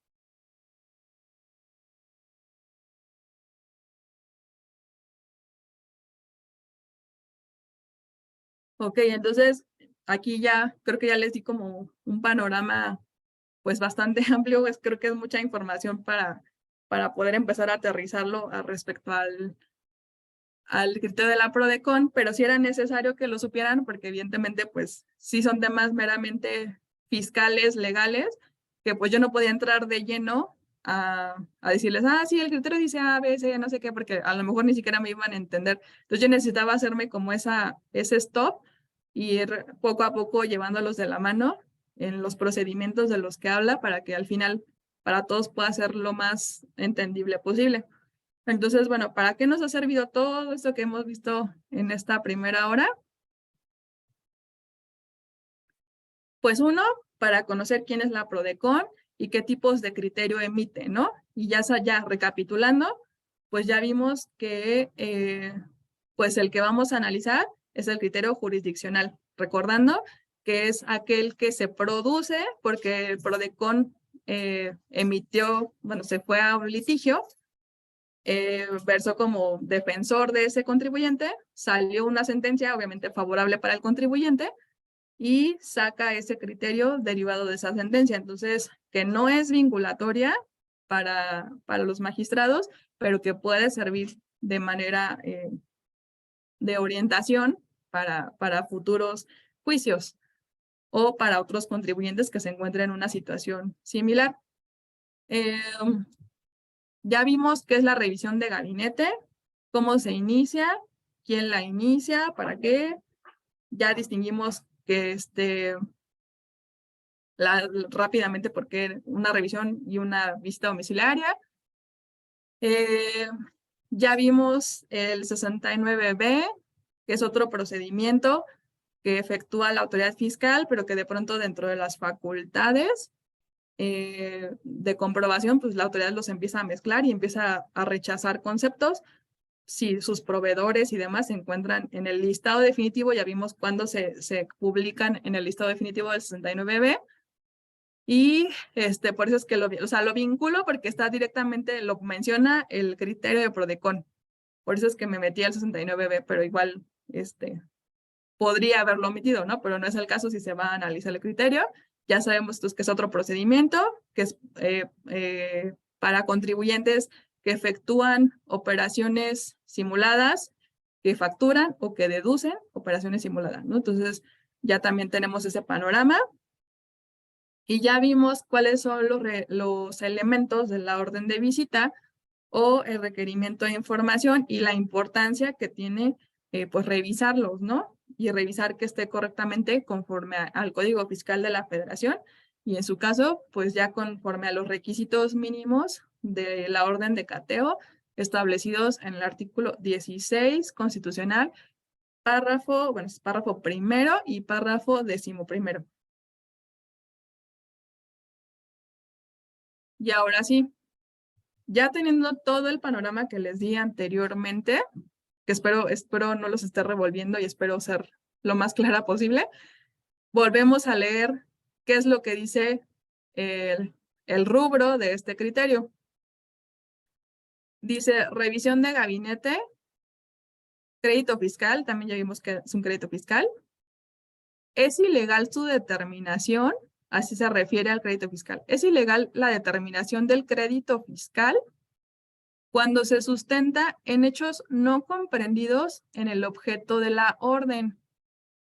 Ok, entonces aquí ya creo que ya les di como un panorama pues bastante amplio, pues creo que es mucha información para poder empezar a aterrizarlo respecto al criterio de la PRODECON, pero sí era necesario que lo supieran porque evidentemente pues sí son temas meramente fiscales, legales, que pues yo no podía entrar de lleno a decirles, sí, el criterio dice A, B, C, no sé qué, porque a lo mejor ni siquiera me iban a entender. Entonces yo necesitaba hacerme como ese stop y ir poco a poco llevándolos de la mano en los procedimientos de los que habla para que al final para todos pueda ser lo más entendible posible. Entonces, bueno, ¿para qué nos ha servido todo esto que hemos visto en esta primera hora? Pues uno, para conocer quién es la PRODECON y qué tipos de criterio emite, ¿no? Y ya recapitulando, pues ya vimos que pues el que vamos a analizar es el criterio jurisdiccional, recordando que es aquel que se produce porque el PRODECON emitió, bueno, se fue a un litigio, versó como defensor de ese contribuyente, salió una sentencia obviamente favorable para el contribuyente y saca ese criterio derivado de esa sentencia. Entonces, que no es vinculatoria para los magistrados, pero que puede servir de manera de orientación para futuros juicios o para otros contribuyentes que se encuentren en una situación similar. Ya vimos qué es la revisión de gabinete, cómo se inicia, quién la inicia, para qué. Ya distinguimos que rápidamente porque una revisión y una visita domiciliaria. Ya vimos el 69B, que es otro procedimiento que efectúa la autoridad fiscal, pero que de pronto dentro de las facultades de comprobación, pues la autoridad los empieza a mezclar y empieza a rechazar conceptos. Si sus proveedores y demás se encuentran en el listado definitivo, ya vimos cuándo se publican en el listado definitivo del 69B. Y por eso es que lo vinculo porque está directamente, lo menciona el criterio de PRODECON. Por eso es que me metí al 69B, pero igual podría haberlo omitido, ¿no? Pero no es el caso si se va a analizar el criterio. Ya sabemos que es otro procedimiento, que es para contribuyentes que efectúan operaciones simuladas, que facturan o que deducen operaciones simuladas, ¿no? Entonces, ya también tenemos ese panorama. Y ya vimos cuáles son los elementos de la orden de visita o el requerimiento de información y la importancia que tiene pues revisarlos, ¿no? Y revisar que esté correctamente conforme al Código Fiscal de la Federación y en su caso, pues ya conforme a los requisitos mínimos de la orden de cateo establecidos en el artículo 16 constitucional, párrafo primero y párrafo 11º. Y ahora sí, ya teniendo todo el panorama que les di anteriormente, que espero no los esté revolviendo y espero ser lo más clara posible, volvemos a leer qué es lo que dice el rubro de este criterio. Dice revisión de gabinete, crédito fiscal, también ya vimos que es un crédito fiscal. Es ilegal su determinación, así se refiere al crédito fiscal. Es ilegal la determinación del crédito fiscal cuando se sustenta en hechos no comprendidos en el objeto de la orden.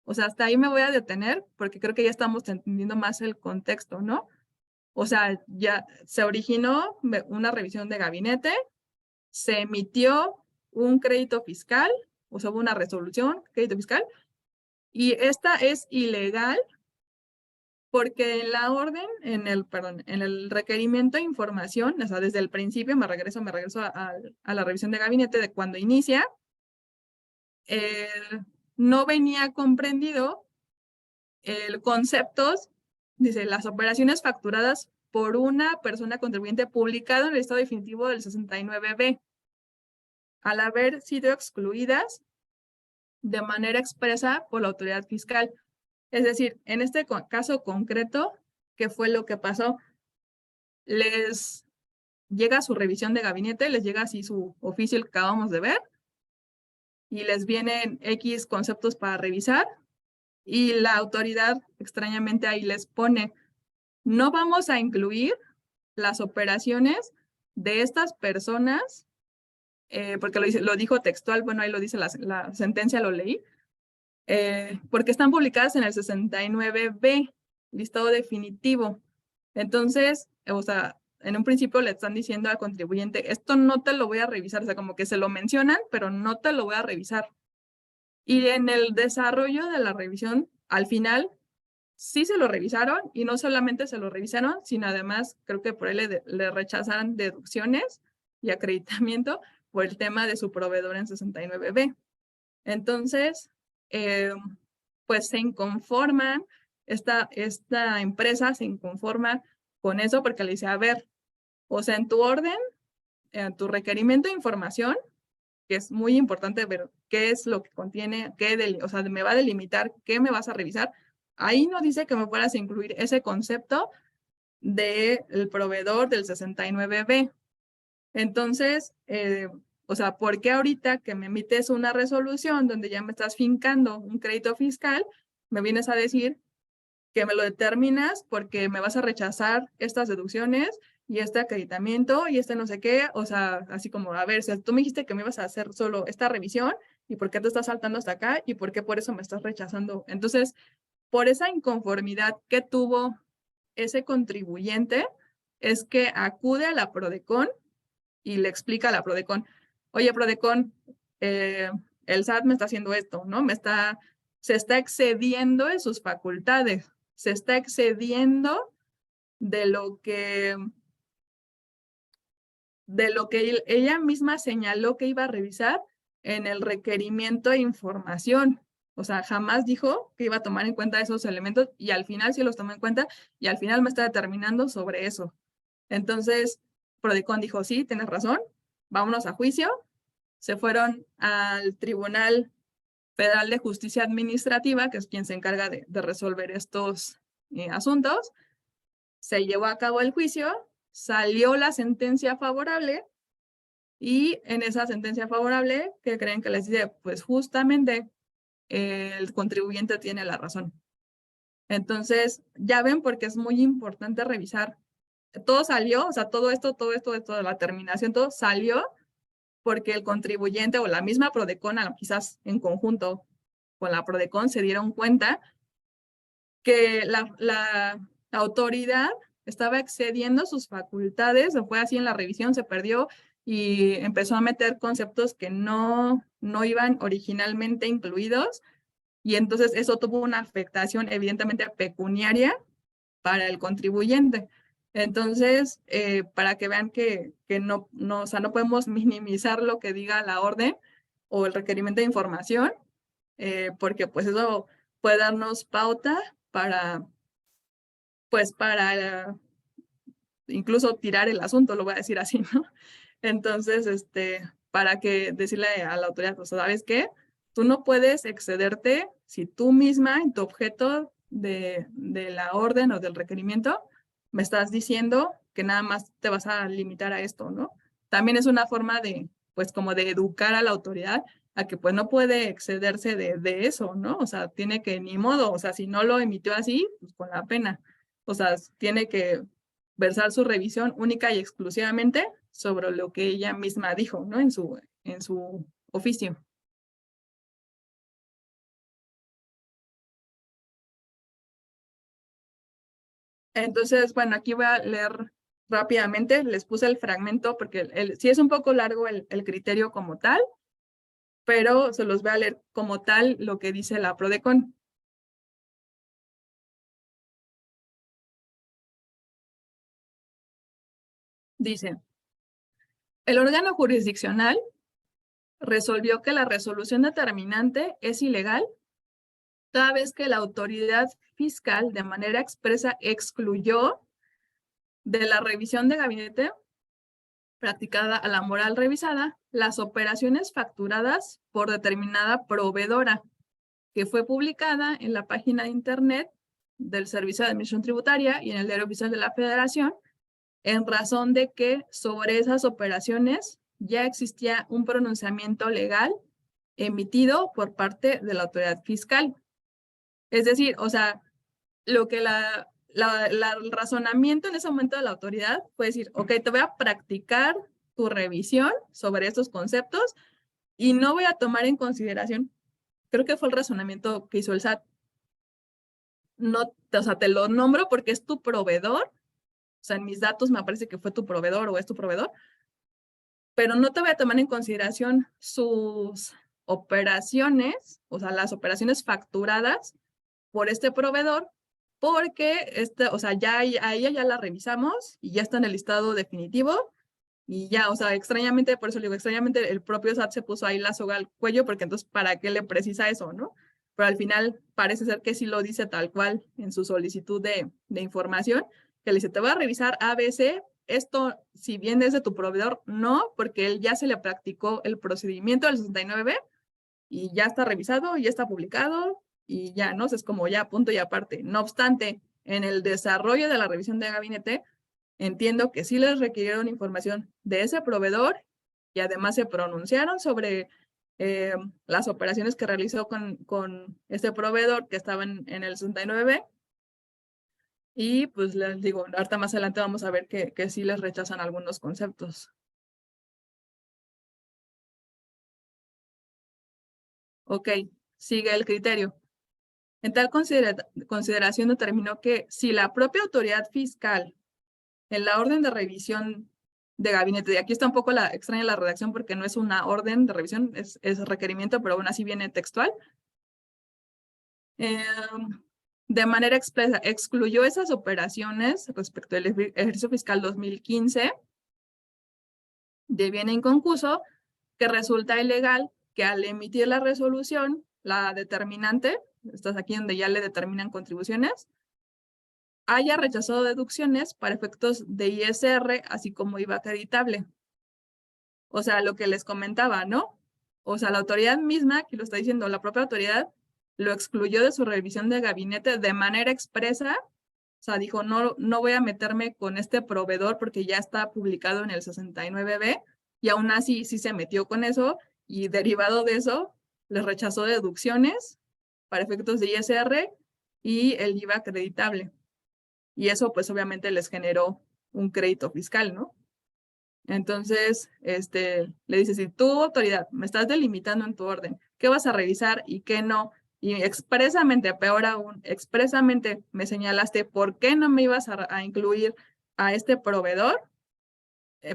O sea, hasta ahí me voy a detener porque creo que ya estamos entendiendo más el contexto, ¿no? O sea, ya se originó una revisión de gabinete, se emitió un crédito fiscal, o sea, hubo una resolución, crédito fiscal, y esta es ilegal porque en la orden, en el requerimiento de información, o sea, desde el principio me regreso a la revisión de gabinete de cuando inicia, no venía comprendido el conceptos, dice, las operaciones facturadas por una persona contribuyente publicado en el estado definitivo del 69B, al haber sido excluidas de manera expresa por la autoridad fiscal. Es decir, en este caso concreto, ¿qué fue lo que pasó? Les llega su revisión de gabinete, les llega así su oficio que acabamos de ver, y les vienen X conceptos para revisar, y la autoridad extrañamente ahí les pone, no vamos a incluir las operaciones de estas personas, porque lo dijo textual, bueno, ahí lo dice la sentencia, lo leí, porque están publicadas en el 69B, listado definitivo. Entonces, o sea, en un principio le están diciendo al contribuyente, esto no te lo voy a revisar, o sea, como que se lo mencionan, pero no te lo voy a revisar. Y en el desarrollo de la revisión, al final, sí se lo revisaron y no solamente se lo revisaron, sino además creo que por él le rechazaron deducciones y acreditamiento por el tema de su proveedor en 69B. Entonces, pues se inconforman, esta empresa se inconforma con eso porque le dice, a ver, o sea, en tu orden, en tu requerimiento de información, que es muy importante ver qué es lo que contiene, o sea, me va a delimitar qué me vas a revisar. Ahí no dice que me puedas incluir ese concepto del proveedor del 69B. Entonces, o sea, ¿por qué ahorita que me emites una resolución donde ya me estás fincando un crédito fiscal, me vienes a decir que me lo determinas porque me vas a rechazar estas deducciones y este acreditamiento y este no sé qué? O sea, así como, a ver, si tú me dijiste que me ibas a hacer solo esta revisión y por qué te estás saltando hasta acá y por qué por eso me estás rechazando. Entonces, por esa inconformidad que tuvo ese contribuyente, es que acude a la PRODECON y le explica a la PRODECON, oye, PRODECON, el SAT me está haciendo esto, ¿no? Se está excediendo en sus facultades, se está excediendo de lo que ella misma señaló que iba a revisar en el requerimiento de información. O sea, jamás dijo que iba a tomar en cuenta esos elementos y al final sí los tomó en cuenta y al final me está determinando sobre eso. Entonces, PRODECON dijo, sí, tienes razón, vámonos a juicio. Se fueron al Tribunal Federal de Justicia Administrativa, que es quien se encarga de resolver estos asuntos. Se llevó a cabo el juicio, salió la sentencia favorable y en esa sentencia favorable, ¿qué creen que les dice? Pues justamente el contribuyente tiene la razón. Entonces, ya ven porque es muy importante revisar. Todo salió, o sea, todo esto de la terminación, todo salió porque el contribuyente o la misma PRODECON, quizás en conjunto con la PRODECON, se dieron cuenta que la autoridad estaba excediendo sus facultades, o fue así en la revisión, se perdió y empezó a meter conceptos que no iban originalmente incluidos, y entonces eso tuvo una afectación evidentemente pecuniaria para el contribuyente. Entonces, para que vean que o sea, no podemos minimizar lo que diga la orden o el requerimiento de información, porque pues eso puede darnos pauta para, pues para incluso tirar el asunto, lo voy a decir así, ¿no? Entonces, para que decirle a la autoridad, pues, ¿sabes qué? Tú no puedes excederte si tú misma en tu objeto de la orden o del requerimiento me estás diciendo que nada más te vas a limitar a esto, ¿no? También es una forma de, pues, como de educar a la autoridad a que pues no puede excederse de eso, ¿no? O sea, tiene que, ni modo, o sea, si no lo emitió así, pues con la pena. O sea, tiene que versar su revisión única y exclusivamente sobre lo que ella misma dijo, ¿no? En su oficio. Entonces, bueno, aquí voy a leer rápidamente, les puse el fragmento porque sí es un poco largo el criterio como tal, pero se los voy a leer como tal lo que dice la PRODECON. Dice, el órgano jurisdiccional resolvió que la resolución determinante es ilegal toda vez que la autoridad fiscal de manera expresa excluyó de la revisión de gabinete practicada a la moral revisada las operaciones facturadas por determinada proveedora que fue publicada en la página de internet del Servicio de Administración Tributaria y en el Diario Oficial de la Federación, en razón de que sobre esas operaciones ya existía un pronunciamiento legal emitido por parte de la autoridad fiscal. Es decir, o sea, lo que el razonamiento en ese momento de la autoridad fue decir, ok, te voy a practicar tu revisión sobre estos conceptos y no voy a tomar en consideración, creo que fue el razonamiento que hizo el SAT, no, o sea, te lo nombro porque es tu proveedor, o sea, en mis datos me parece que fue tu proveedor o es tu proveedor, pero no te voy a tomar en consideración sus operaciones, o sea, las operaciones facturadas por este proveedor, porque o sea, ya a ella ya la revisamos y ya está en el listado definitivo y ya, o sea, extrañamente, por eso le digo, extrañamente el propio SAT se puso ahí la soga al cuello, porque entonces, ¿para qué le precisa eso, no? Pero al final parece ser que sí lo dice tal cual en su solicitud de información, que le dice, te voy a revisar ABC, esto, si bien es de tu proveedor, no, porque él ya se le practicó el procedimiento del 69 y ya está revisado, ya está publicado y ya, ¿no? Es como ya punto y aparte. No obstante, en el desarrollo de la revisión de gabinete, entiendo que sí les requirieron información de ese proveedor y además se pronunciaron sobre las operaciones que realizó con este proveedor que estaba en el 69. Y pues les digo, ahorita más adelante vamos a ver que sí les rechazan algunos conceptos. Ok, sigue el criterio. En tal consideración determinó que si la propia autoridad fiscal en la orden de revisión de gabinete, y aquí está un poco extraña la redacción porque no es una orden de revisión, es requerimiento, pero aún así viene textual, de manera expresa excluyó esas operaciones respecto al ejercicio fiscal 2015 de bien en concurso, que resulta ilegal que al emitir la resolución, la determinante, estás aquí donde ya le determinan contribuciones, haya rechazado deducciones para efectos de ISR, así como IVA acreditable. O sea, lo que les comentaba, ¿no? O sea, la autoridad misma, que lo está diciendo, la propia autoridad, lo excluyó de su revisión de gabinete de manera expresa. O sea, dijo, no voy a meterme con este proveedor porque ya está publicado en el 69B, y aún así sí se metió con eso, y derivado de eso, les rechazó deducciones para efectos de ISR y el IVA acreditable. Y eso pues obviamente les generó un crédito fiscal, ¿no? Entonces, le dice, si tu autoridad me estás delimitando en tu orden, ¿qué vas a revisar y qué no? y expresamente, peor aún, expresamente me señalaste por qué no me ibas a incluir a este proveedor,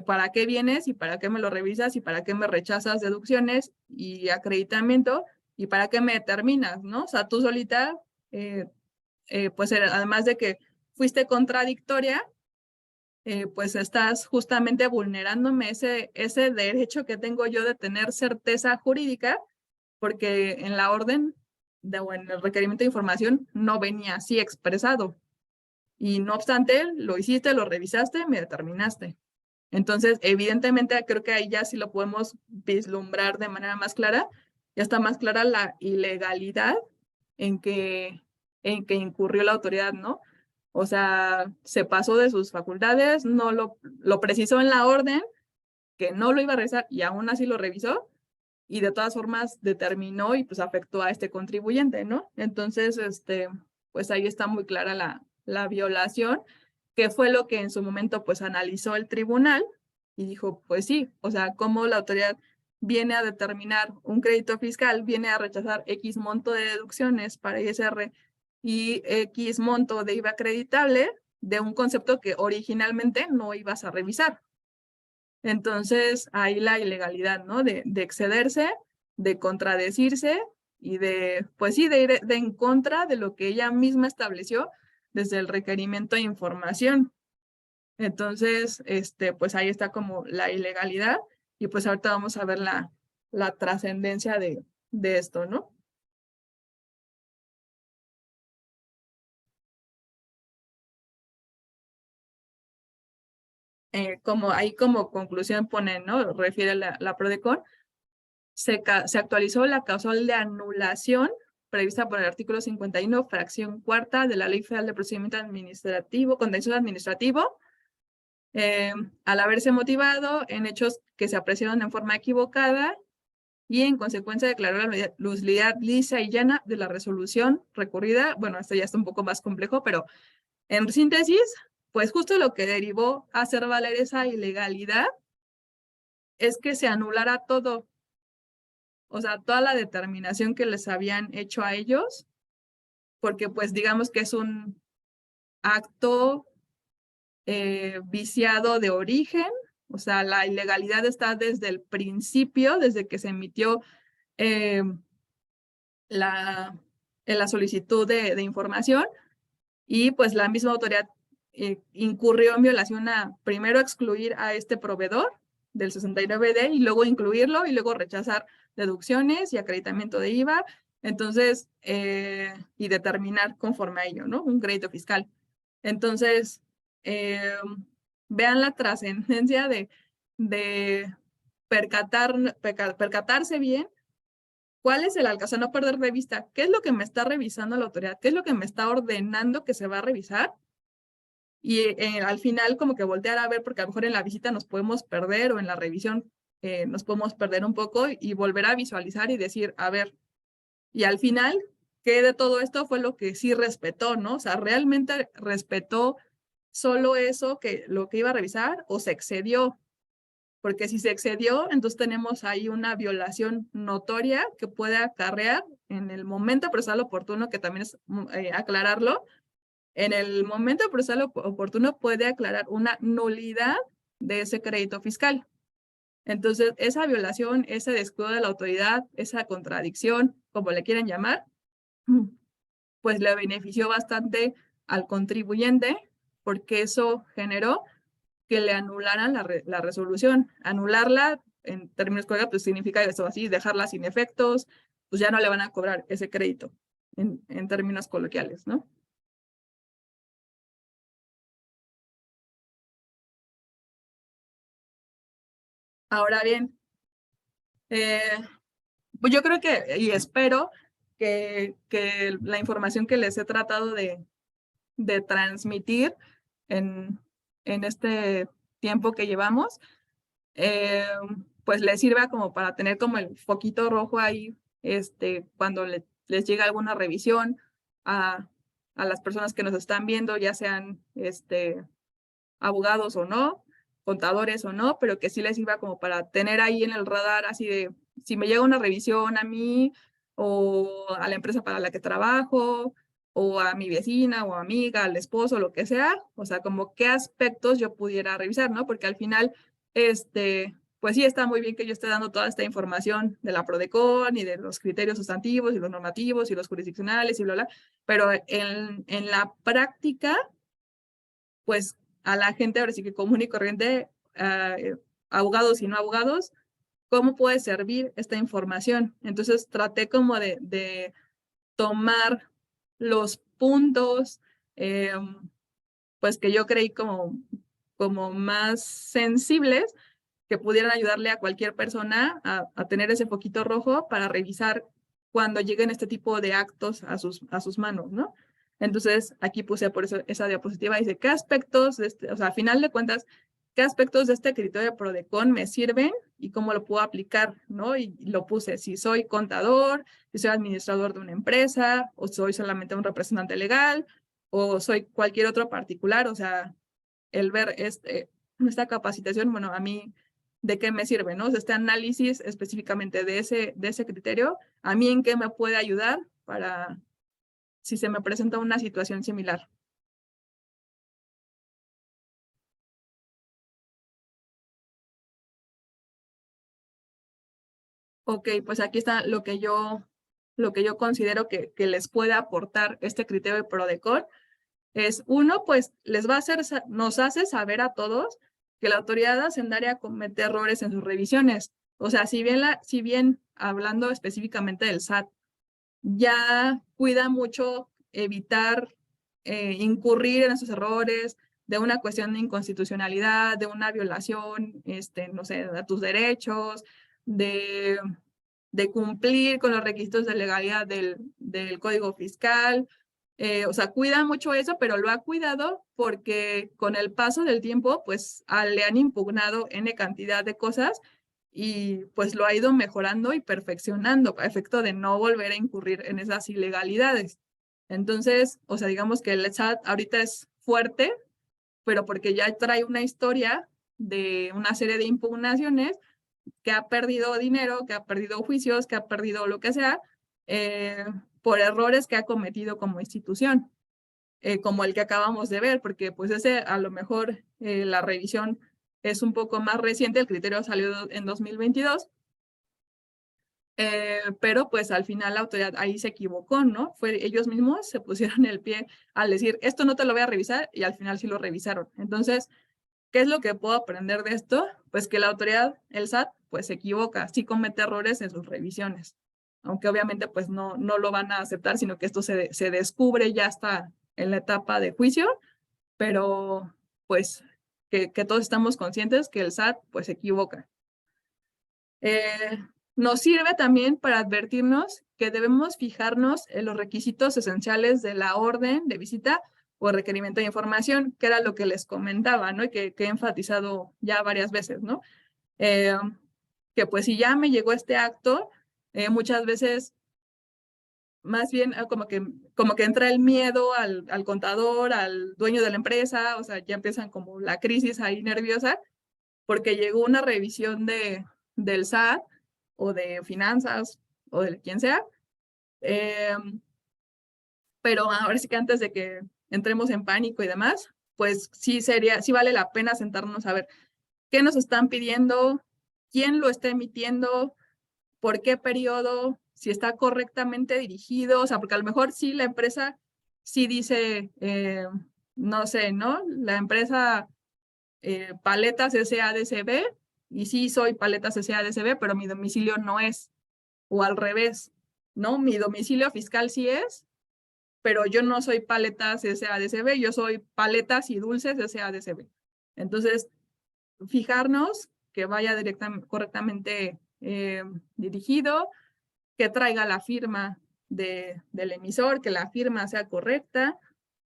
para qué vienes y para qué me lo revisas y para qué me rechazas deducciones y acreditamiento y para qué me determinas, ¿no? O sea, tú solita, pues además de que fuiste contradictoria, pues estás justamente vulnerándome ese derecho que tengo yo de tener certeza jurídica, porque en la orden o en el requerimiento de información no venía así expresado. Y no obstante, lo hiciste, lo revisaste, me determinaste. Entonces, evidentemente, creo que ahí ya sí lo podemos vislumbrar de manera más clara. Ya está más clara la ilegalidad en en que incurrió la autoridad, ¿no? O sea, se pasó de sus facultades, no lo precisó en la orden, que no lo iba a revisar y aún así lo revisó y de todas formas determinó y pues afectó a este contribuyente, ¿no? Entonces, pues ahí está muy clara la violación, que fue lo que en su momento pues analizó el tribunal y dijo, pues sí, o sea, cómo la autoridad viene a determinar un crédito fiscal, viene a rechazar X monto de deducciones para ISR y X monto de IVA acreditable de un concepto que originalmente no ibas a revisar. Entonces, ahí la ilegalidad, ¿no? De excederse, de contradecirse y de, pues sí, de ir en contra de lo que ella misma estableció desde el requerimiento de información. Entonces, pues ahí está como la ilegalidad y pues ahorita vamos a ver la trascendencia de esto, ¿no? Como ahí como conclusión pone, ¿no? Refiere la PRODECON, se actualizó la causal de anulación prevista por el artículo 51, fracción cuarta de la Ley Federal de Procedimiento Administrativo, Contencioso Administrativo, al haberse motivado en hechos que se apreciaron en forma equivocada y en consecuencia declaró la nulidad lisa y llana de la resolución recurrida. Bueno, esto ya está un poco más complejo, pero en síntesis, pues justo lo que derivó a hacer valer esa ilegalidad es que se anulara todo, o sea, toda la determinación que les habían hecho a ellos, porque pues digamos que es un acto viciado de origen, o sea, la ilegalidad está desde el principio, desde que se emitió eh, en la solicitud de información, y pues la misma autoridad incurrió en violación a primero excluir a este proveedor del 69D y luego incluirlo y luego rechazar deducciones y acreditamiento de IVA, entonces, y determinar conforme a ello, ¿no? Un crédito fiscal. Entonces, vean la trascendencia de percatarse bien cuál es el alcance, no perder de vista, qué es lo que me está revisando la autoridad, qué es lo que me está ordenando que se va a revisar y al final como que voltear a ver, porque a lo mejor en la visita nos podemos perder o en la revisión nos podemos perder un poco y volver a visualizar y decir, a ver, y al final, ¿qué de todo esto fue lo que sí respetó, no? O sea, ¿realmente respetó solo eso, que lo que iba a revisar, o se excedió? Porque si se excedió, entonces tenemos ahí una violación notoria que puede acarrear en el momento procesal oportuno, que también es aclararlo, en el momento procesal oportuno puede aclarar una nulidad de ese crédito fiscal. Entonces, esa violación, ese descuido de la autoridad, esa contradicción, como le quieren llamar, pues le benefició bastante al contribuyente porque eso generó que le anularan la resolución. Anularla, en términos coloquiales, pues significa eso así, dejarla sin efectos, pues ya no le van a cobrar ese crédito, en términos coloquiales, ¿no? Ahora bien, eh, pues yo creo que, y espero que la información que les he tratado de transmitir en, en este tiempo que llevamos, eh, pues les sirva como para tener como el foquito rojo ahí, cuando les llega alguna revisión a las personas que nos están viendo, ya sean abogados o no, contadores o no, pero que sí les sirva como para tener ahí en el radar así de, si me llega una revisión a mí o a la empresa para la que trabajo, o a mi vecina o amiga, al esposo, lo que sea, o sea, como qué aspectos yo pudiera revisar, ¿no? Porque al final, pues sí está muy bien que yo esté dando toda esta información de la PRODECON y de los criterios sustantivos y los normativos y los jurisdiccionales y bla, bla, pero en la práctica, pues a la gente ahora sí que común y corriente, abogados y no abogados, ¿cómo puede servir esta información? Entonces traté como de tomar los puntos, pues que yo creí como más sensibles que pudieran ayudarle a cualquier persona a tener ese foquito rojo para revisar cuando lleguen este tipo de actos a sus manos, ¿no? Entonces, aquí puse por eso esa diapositiva, dice, ¿qué aspectos de o sea, a final de cuentas, qué aspectos de este criterio de PRODECON me sirven y cómo lo puedo aplicar, ¿no? Y lo puse, si soy contador, si soy administrador de una empresa, o soy solamente un representante legal, o soy cualquier otro particular, o sea, el ver esta capacitación, bueno, a mí, ¿de qué me sirve, no? O sea, este análisis específicamente de ese criterio, ¿a mí en qué me puede ayudar para si se me presenta una situación similar? Ok, pues aquí está lo que yo considero que les puede aportar este criterio de PRODECON. Es uno, pues les va a hacer, nos hace saber a todos que la autoridad hacendaria comete errores en sus revisiones. O sea, si bien hablando específicamente del SAT, ya cuida mucho evitar incurrir en esos errores de una cuestión de inconstitucionalidad, de una violación, no sé, de tus derechos, de, de cumplir con los requisitos de legalidad del Código Fiscal. O sea, cuida mucho eso, pero lo ha cuidado porque con el paso del tiempo, pues le han impugnado N cantidad de cosas y pues lo ha ido mejorando y perfeccionando a efecto de no volver a incurrir en esas ilegalidades. Entonces, o sea, digamos que el SAT ahorita es fuerte, pero porque ya trae una historia de una serie de impugnaciones que ha perdido dinero, que ha perdido juicios, que ha perdido lo que sea, por errores que ha cometido como institución, como el que acabamos de ver, porque pues ese a lo mejor la revisión es un poco más reciente, el criterio salió en 2022, pero pues al final la autoridad ahí se equivocó, ¿no? Ellos mismos se pusieron el pie al decir, esto no te lo voy a revisar, y al final sí lo revisaron. Entonces, ¿qué es lo que puedo aprender de esto? Pues que la autoridad, el SAT, pues se equivoca, sí comete errores en sus revisiones, aunque obviamente pues no lo van a aceptar, sino que esto se descubre ya hasta en la etapa de juicio, pero pues que todos estamos conscientes que el SAT pues se equivoca. Nos sirve también para advertirnos que debemos fijarnos en los requisitos esenciales de la orden de visita o requerimiento de información, que era lo que les comentaba, ¿no? Y que he enfatizado ya varias veces, ¿no? Que pues si ya me llegó este acto, muchas veces más bien como que entra el miedo al contador, al dueño de la empresa, o sea, ya empiezan como la crisis ahí nerviosa, porque llegó una revisión del SAT o de finanzas o de quien sea, pero ahora sí que antes de que entremos en pánico y demás, pues sí vale la pena sentarnos a ver qué nos están pidiendo, quién lo está emitiendo, por qué periodo, si está correctamente dirigido, o sea, porque a lo mejor sí la empresa sí dice, no sé, ¿no? La empresa Paletas SADCB, y sí soy Paletas SADCB, pero mi domicilio no es, o al revés, ¿no? Mi domicilio fiscal sí es, pero yo no soy Paletas SADCB, yo soy Paletas y Dulces SADCB. Entonces, fijarnos que vaya correctamente dirigido, que traiga la firma del emisor, que la firma sea correcta,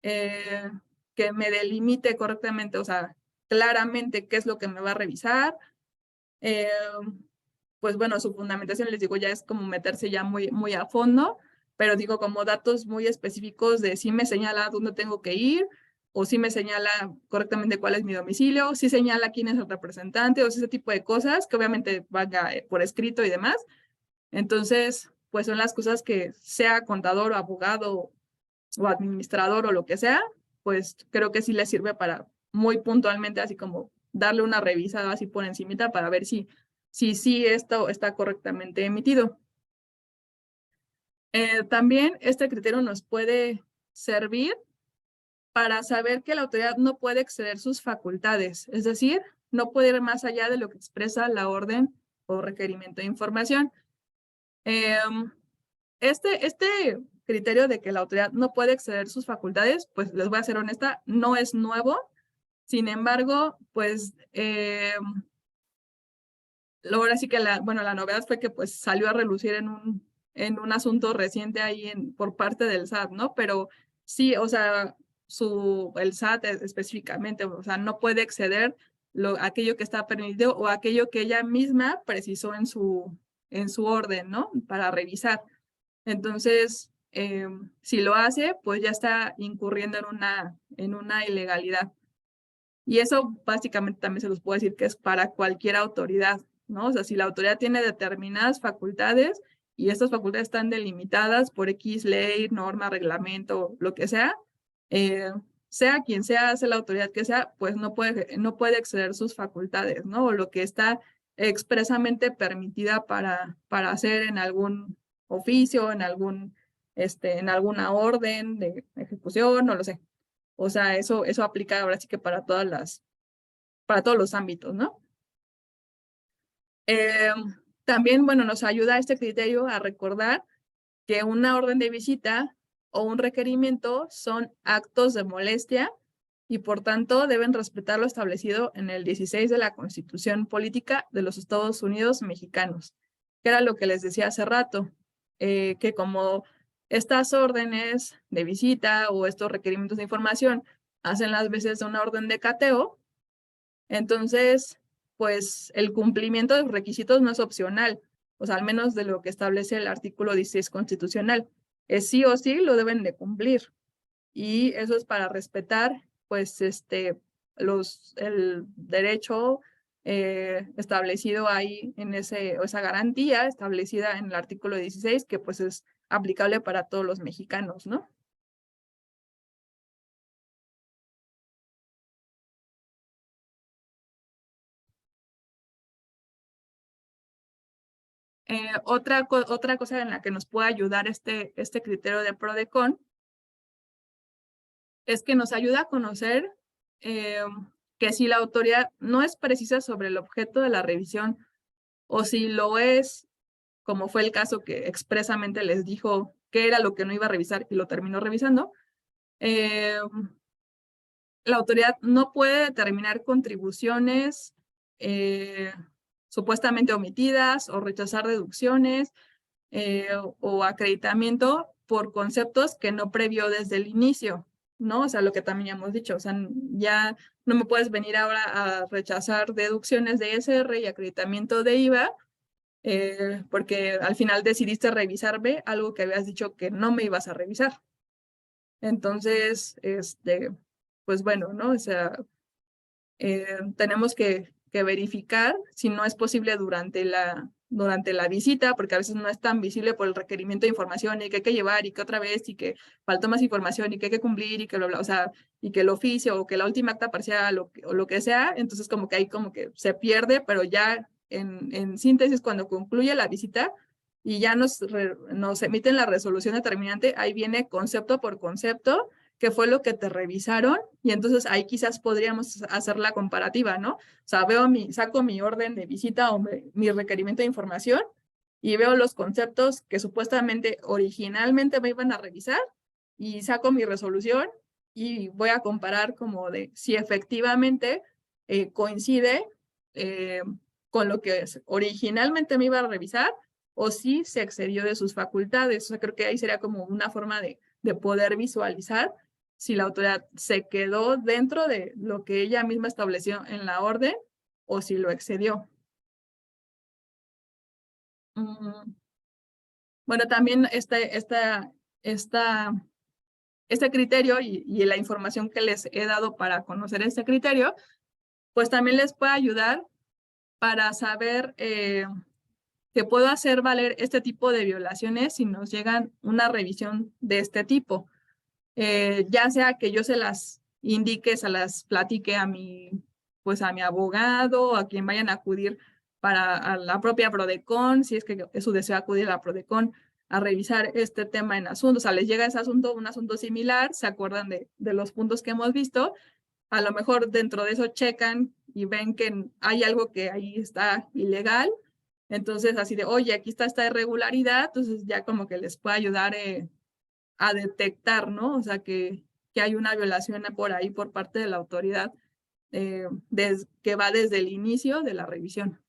que me delimite correctamente, o sea, claramente qué es lo que me va a revisar. Pues bueno, su fundamentación, les digo, ya es como meterse ya muy a fondo, pero digo, como datos muy específicos de si me señala dónde tengo que ir, o si me señala correctamente cuál es mi domicilio, si señala quién es el representante, o ese tipo de cosas que obviamente van por escrito y demás. Entonces, pues son las cosas que sea contador o abogado o administrador o lo que sea, pues creo que sí le sirve para muy puntualmente así como darle una revisada así por encimita para ver si esto está correctamente emitido. También este criterio nos puede servir para saber que la autoridad no puede exceder sus facultades, es decir, no puede ir más allá de lo que expresa la orden o requerimiento de información. Este criterio de que la autoridad no puede exceder sus facultades, pues les voy a ser honesta, no es nuevo. Sin embargo, pues ahora sí que la novedad fue que pues salió a relucir en un asunto reciente ahí por parte del SAT, ¿no? Pero sí, o sea, el SAT específicamente, o sea, no puede exceder aquello que está permitido o aquello que ella misma precisó en su orden, ¿no? Para revisar. Entonces, si lo hace, pues ya está incurriendo en una ilegalidad. Y eso básicamente también se los puedo decir que es para cualquier autoridad, ¿no? O sea, si la autoridad tiene determinadas facultades y estas facultades están delimitadas por X ley, norma, reglamento, lo que sea, sea quien sea la autoridad que sea, pues no puede exceder sus facultades, ¿no? O lo que está expresamente permitida para hacer en algún oficio, en alguna orden de ejecución, no lo sé. O sea, eso aplica ahora sí que para todos los ámbitos, ¿no? También, bueno, nos ayuda este criterio a recordar que una orden de visita o un requerimiento son actos de molestia y por tanto deben respetar lo establecido en el 16 de la Constitución Política de los Estados Unidos Mexicanos, que era lo que les decía hace rato, que como estas órdenes de visita o estos requerimientos de información hacen las veces de una orden de cateo, entonces, pues el cumplimiento de los requisitos no es opcional, o sea, al menos de lo que establece el artículo 16 constitucional. Es sí o sí lo deben de cumplir. Y eso es para respetar, pues, el derecho establecido ahí en esa garantía establecida en el artículo 16, que pues es aplicable para todos los mexicanos, ¿no? Otra cosa en la que nos puede ayudar este criterio de PRODECON es que nos ayuda a conocer que si la autoridad no es precisa sobre el objeto de la revisión o si lo es, como fue el caso que expresamente les dijo qué era lo que no iba a revisar y lo terminó revisando, la autoridad no puede determinar contribuciones supuestamente omitidas o rechazar deducciones o acreditamiento por conceptos que no previó desde el inicio, ¿no? O sea, lo que también ya hemos dicho, o sea, ya no me puedes venir ahora a rechazar deducciones de ISR y acreditamiento de IVA, porque al final decidiste revisarme algo que habías dicho que no me ibas a revisar. Entonces, pues bueno, ¿no? O sea, tenemos que verificar si no es posible durante la visita, porque a veces no es tan visible por el requerimiento de información y que hay que llevar y que otra vez y que faltó más información y que hay que cumplir y que o sea, y que el oficio o que la última acta parcial o lo que sea, entonces como que ahí como que se pierde, pero ya en síntesis cuando concluye la visita y ya nos emiten la resolución determinante, ahí viene concepto por concepto qué fue lo que te revisaron y entonces ahí quizás podríamos hacer la comparativa, ¿no? O sea, saco mi orden de visita o mi requerimiento de información y veo los conceptos que supuestamente originalmente me iban a revisar y saco mi resolución y voy a comparar como de si efectivamente coincide con lo que originalmente me iba a revisar o si se excedió de sus facultades. O sea, creo que ahí sería como una forma de poder visualizar si la autoridad se quedó dentro de lo que ella misma estableció en la orden o si lo excedió. Bueno, también este criterio y la información que les he dado para conocer este criterio, pues también les puede ayudar para saber que puedo hacer valer este tipo de violaciones si nos llegan una revisión de este tipo. Ya sea que yo se las indique, se las platique a pues a mi abogado, a quien vayan a acudir a la propia Prodecon, si es que es su deseo acudir a la Prodecon a revisar este tema en asuntos. O sea, les llega ese asunto, un asunto similar, se acuerdan de los puntos que hemos visto, a lo mejor dentro de eso checan y ven que hay algo que ahí está ilegal, entonces así de, oye, aquí está esta irregularidad, entonces ya como que les puede ayudar a detectar, ¿no? O sea, que hay una violación por ahí por parte de la autoridad que va desde el inicio de la revisión.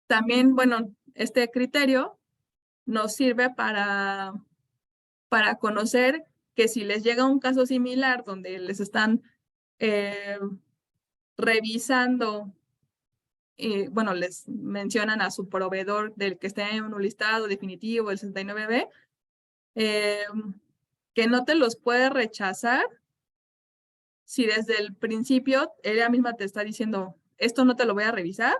También, bueno, este criterio nos sirve para conocer que si les llega un caso similar donde les están revisando, bueno, les mencionan a su proveedor del que esté en un listado definitivo, el 69B, que no te los puede rechazar si desde el principio ella misma te está diciendo, esto no te lo voy a revisar,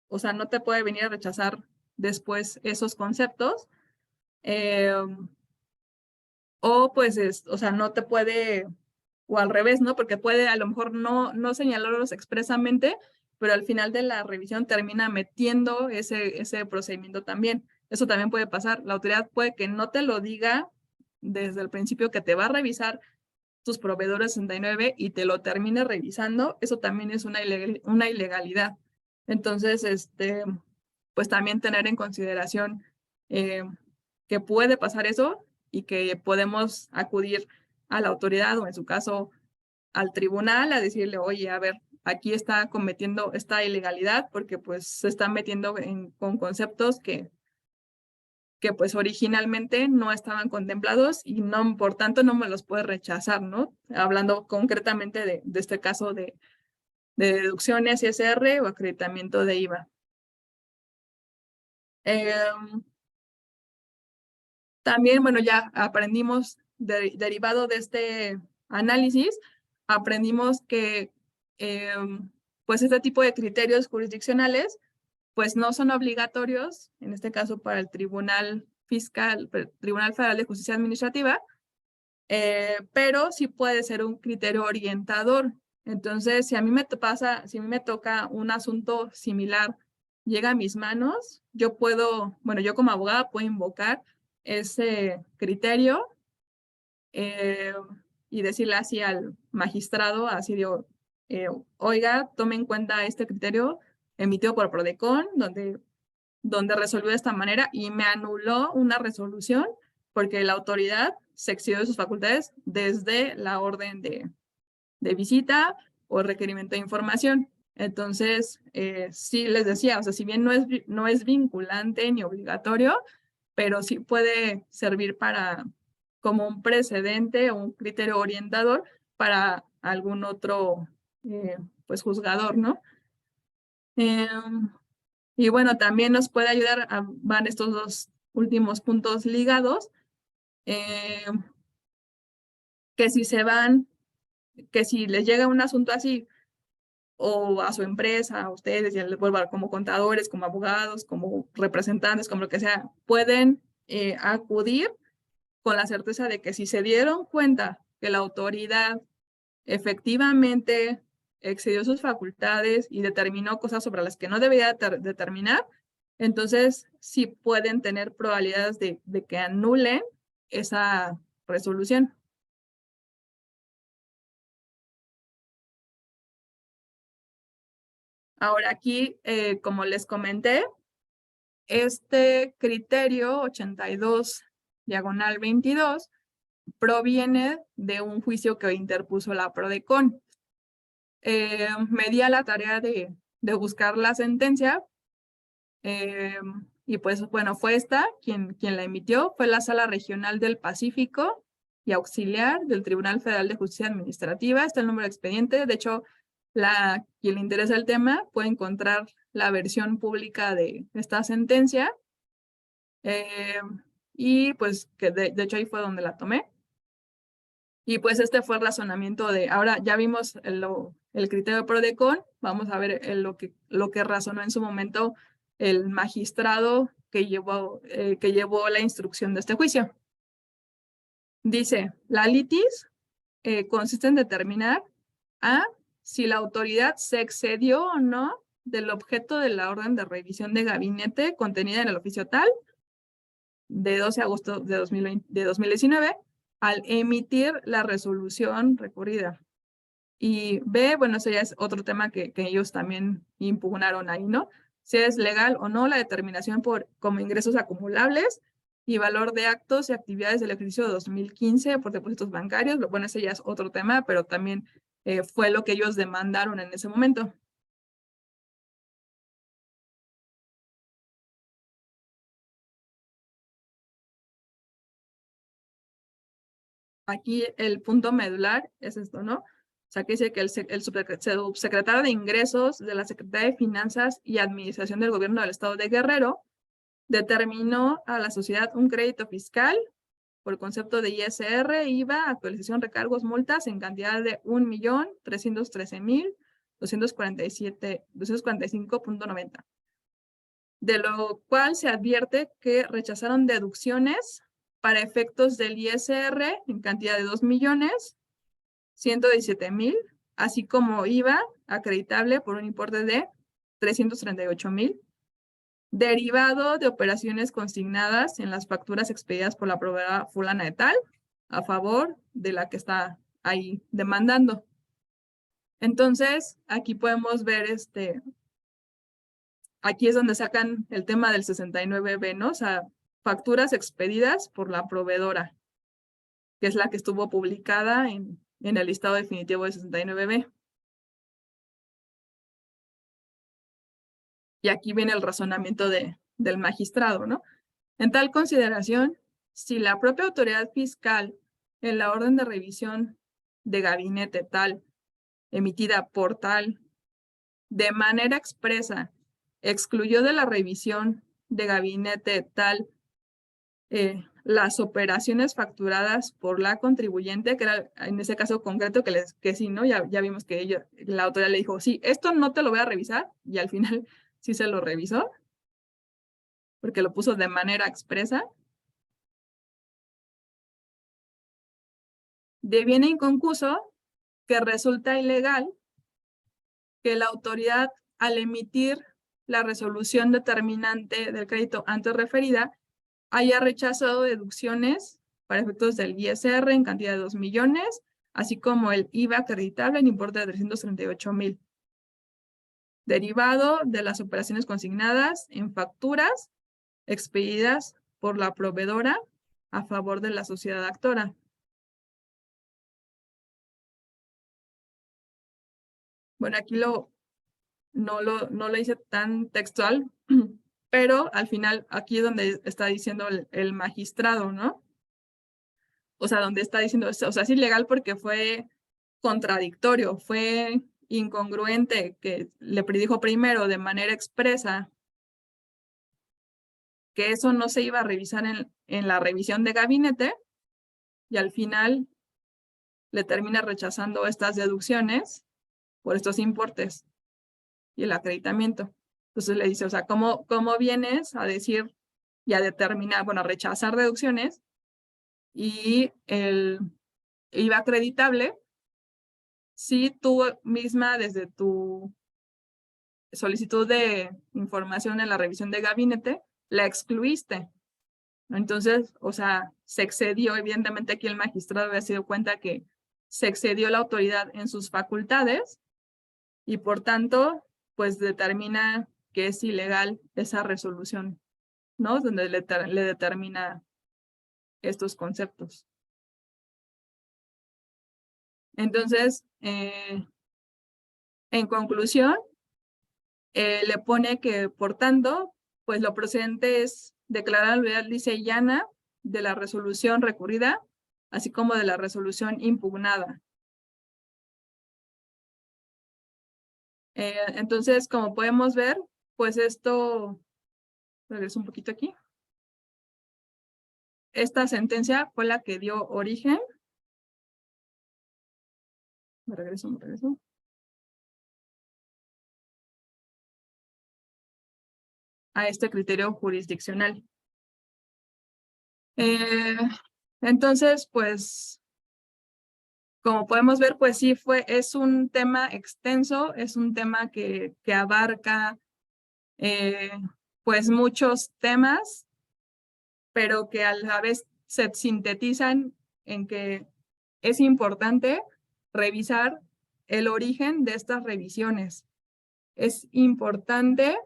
o sea, no te puede venir a rechazar después esos conceptos, o pues, o sea, no te puede, o al revés, ¿no? Porque puede a lo mejor no señalarlos expresamente, pero al final de la revisión termina metiendo ese procedimiento también. Eso también puede pasar. La autoridad puede que no te lo diga desde el principio que te va a revisar tus proveedores 69 y te lo termine revisando. Eso también es una ilegalidad. Entonces, pues también tener en consideración que puede pasar eso y que podemos acudir a la autoridad o en su caso al tribunal a decirle, oye, a ver, aquí está cometiendo esta ilegalidad porque pues se están metiendo con conceptos que pues originalmente no estaban contemplados y no, por tanto no me los puede rechazar, ¿no? Hablando concretamente de este caso de deducciones ISR o acreditamiento de IVA. También, bueno, ya aprendimos, derivado de este análisis, aprendimos que pues este tipo de criterios jurisdiccionales pues no son obligatorios, en este caso para el Tribunal Fiscal, Tribunal Federal de Justicia Administrativa, pero sí puede ser un criterio orientador. Entonces, si a mí me pasa, si a mí me toca un asunto similar, llega a mis manos, yo puedo, bueno, yo como abogada puedo invocar ese criterio y decirle así al magistrado, así digo, oiga, tome en cuenta este criterio emitido por Prodecon, donde resolvió de esta manera y me anuló una resolución porque la autoridad se excedió de sus facultades desde la orden de visita o requerimiento de información. Entonces, sí les decía, o sea, si bien no es vinculante ni obligatorio, pero sí puede servir como un precedente o un criterio orientador para algún otro, pues, juzgador, ¿no? Y bueno, también nos puede ayudar, van estos dos últimos puntos ligados, que si se van, que si les llega un asunto así, o a su empresa, a ustedes, ya les vuelvo como contadores, como abogados, como representantes, como lo que sea, pueden acudir con la certeza de que si se dieron cuenta que la autoridad efectivamente excedió sus facultades y determinó cosas sobre las que no debía determinar, entonces sí pueden tener probabilidades de que anulen esa resolución. Ahora aquí, como les comenté, este criterio 82/22 proviene de un juicio que interpuso la Prodecon. Me di a la tarea de buscar la sentencia y pues bueno, fue esta quien la emitió, fue la Sala Regional del Pacífico y Auxiliar del Tribunal Federal de Justicia Administrativa, está el número de expediente, de hecho, quien le interesa el tema puede encontrar la versión pública de esta sentencia y pues que de hecho ahí fue donde la tomé. Y pues este fue el razonamiento de, ahora ya vimos el criterio de pro de con, vamos a ver lo que razonó en su momento el magistrado que llevó la instrucción de este juicio. Dice, la litis consiste en determinar a si la autoridad se excedió o no del objeto de la orden de revisión de gabinete contenida en el oficio tal de 12 de agosto de 2019 al emitir la resolución recurrida. Y B, bueno, ese ya es otro tema que ellos también impugnaron ahí, ¿no? Si es legal o no la determinación como ingresos acumulables y valor de actos y actividades del ejercicio de 2015 por depósitos bancarios. Bueno, ese ya es otro tema, pero también fue lo que ellos demandaron en ese momento. Aquí el punto medular es esto, ¿no? O sea, que dice que el subsecretario de Ingresos de la Secretaría de Finanzas y Administración del Gobierno del Estado de Guerrero determinó a la sociedad un crédito fiscal por concepto de ISR, IVA, actualización, recargos, multas en cantidad de 1.313.245.90, de lo cual se advierte que rechazaron deducciones para efectos del ISR en cantidad de 2.117.000, así como IVA acreditable por un importe de 338.000, derivado de operaciones consignadas en las facturas expedidas por la proveedora fulana de tal, a favor de la que está ahí demandando. Entonces, aquí podemos ver aquí es donde sacan el tema del 69B, ¿no? O sea, facturas expedidas por la proveedora, que es la que estuvo publicada en el listado definitivo de 69B. Y aquí viene el razonamiento del magistrado, ¿no? En tal consideración, si la propia autoridad fiscal en la orden de revisión de gabinete tal, emitida por tal, de manera expresa, excluyó de la revisión de gabinete tal las operaciones facturadas por la contribuyente, que era en ese caso concreto que sí, ¿no? Ya vimos que la autoridad le dijo, sí, esto no te lo voy a revisar, y al final sí se lo revisó, porque lo puso de manera expresa. Deviene inconcluso que resulta ilegal que la autoridad, al emitir la resolución determinante del crédito antes referida, haya rechazado deducciones para efectos del ISR en cantidad de 2 millones, así como el IVA acreditable en importe de 338.000, derivado de las operaciones consignadas en facturas expedidas por la proveedora a favor de la sociedad actora. Bueno, aquí no lo hice tan textual, pero al final aquí es donde está diciendo el magistrado, ¿no? O sea, donde está diciendo, o sea, es ilegal porque fue contradictorio, fue incongruente, que le predijo primero de manera expresa que eso no se iba a revisar en la revisión de gabinete, y al final le termina rechazando estas deducciones por estos importes y el acreditamiento. Entonces le dice, o sea, ¿cómo vienes a decir y a determinar, bueno, a rechazar deducciones y el IVA acreditable si tú misma desde tu solicitud de información en la revisión de gabinete la excluiste? Entonces, o sea, se excedió, evidentemente aquí el magistrado había sido cuenta que se excedió la autoridad en sus facultades y por tanto, pues determina que es ilegal esa resolución, ¿no? Donde le determina estos conceptos. Entonces, en conclusión, le pone que, por tanto, pues lo procedente es declarar la nulidad lisa y llana de la resolución recurrida, así como de la resolución impugnada. Entonces, como podemos ver, pues esto, regreso un poquito aquí, esta sentencia fue la que dio origen Me regreso. A este criterio jurisdiccional. Entonces, pues, como podemos ver, pues sí, es un tema extenso, es un tema que abarca pues muchos temas, pero que a la vez se sintetizan en que es importante revisar el origen de estas revisiones. Es importante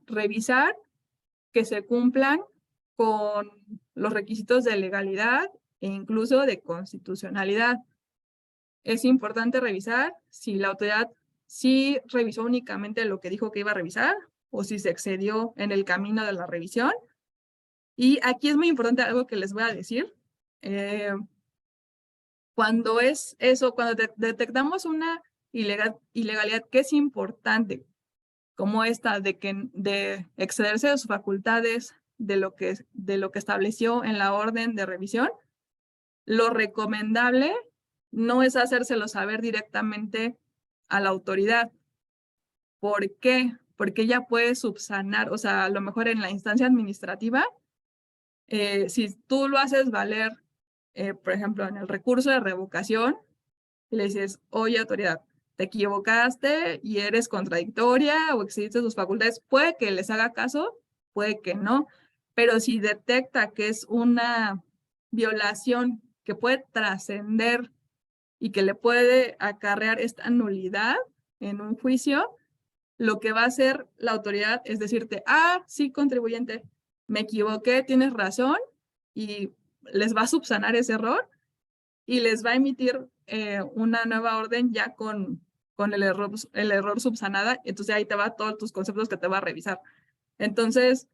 revisar que se cumplan con los requisitos de legalidad e incluso de constitucionalidad. Es importante revisar si la autoridad sí revisó únicamente lo que dijo que iba a revisar o si se excedió en el camino de la revisión. Y aquí es muy importante algo que les voy a decir. Cuando es eso, cuando detectamos una ilegalidad que es importante, como esta de excederse de sus facultades de lo que estableció en la orden de revisión, lo recomendable no es hacérselo saber directamente a la autoridad. ¿Por qué? Porque ella puede subsanar, o sea, a lo mejor en la instancia administrativa, si tú lo haces valer, por ejemplo, en el recurso de revocación, y le dices, oye, autoridad, te equivocaste y eres contradictoria o excediste tus facultades, puede que les haga caso, puede que no, pero si detecta que es una violación que puede trascender y que le puede acarrear esta nulidad en un juicio, lo que va a hacer la autoridad es decirte, sí, contribuyente, me equivoqué, tienes razón, y les va a subsanar ese error y les va a emitir una nueva orden ya con el error subsanada. Entonces ahí te va todos tus conceptos que te va a revisar. Entonces,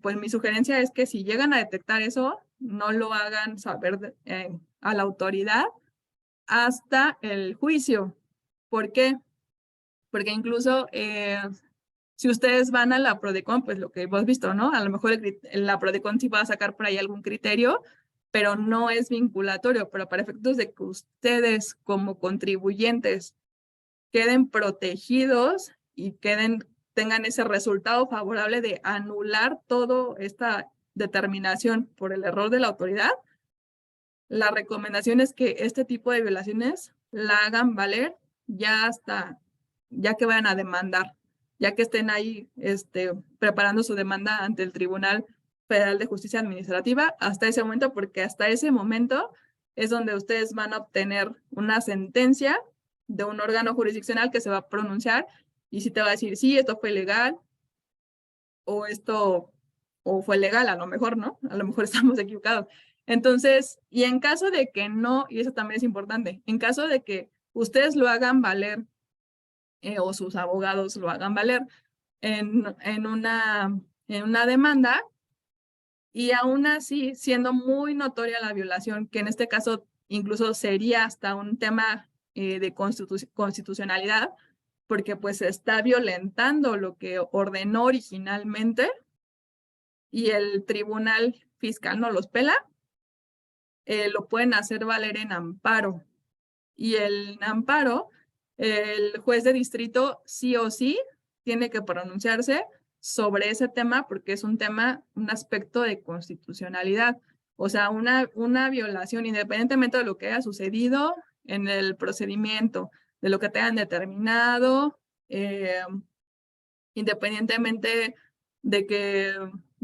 pues mi sugerencia es que si llegan a detectar eso, no lo hagan saber a la autoridad hasta el juicio. ¿Por qué? Porque incluso si ustedes van a la PRODECON, pues lo que hemos visto, ¿no? A lo mejor la PRODECON sí va a sacar por ahí algún criterio, pero no es vinculatorio, pero para efectos de que ustedes como contribuyentes queden protegidos y tengan ese resultado favorable de anular toda esta determinación por el error de la autoridad, la recomendación es que este tipo de violaciones la hagan valer ya que vayan a demandar, ya que estén ahí preparando su demanda ante el Tribunal Federal de Justicia Administrativa hasta ese momento, porque hasta ese momento es donde ustedes van a obtener una sentencia de un órgano jurisdiccional que se va a pronunciar y si te va a decir, sí, esto fue legal o fue legal, a lo mejor, ¿no? A lo mejor estamos equivocados. Entonces, y en caso de que no, y eso también es importante, en caso de que ustedes lo hagan valer o sus abogados lo hagan valer en una demanda, y aún así, siendo muy notoria la violación, que en este caso incluso sería hasta un tema de constitucionalidad, porque pues se está violentando lo que ordenó originalmente y el tribunal fiscal no los pela, lo pueden hacer valer en amparo. Y el amparo, el juez de distrito sí o sí tiene que pronunciarse sobre ese tema porque es un tema, un aspecto de constitucionalidad. O sea, una violación, independientemente de lo que haya sucedido en el procedimiento, de lo que te hayan determinado, independientemente de que,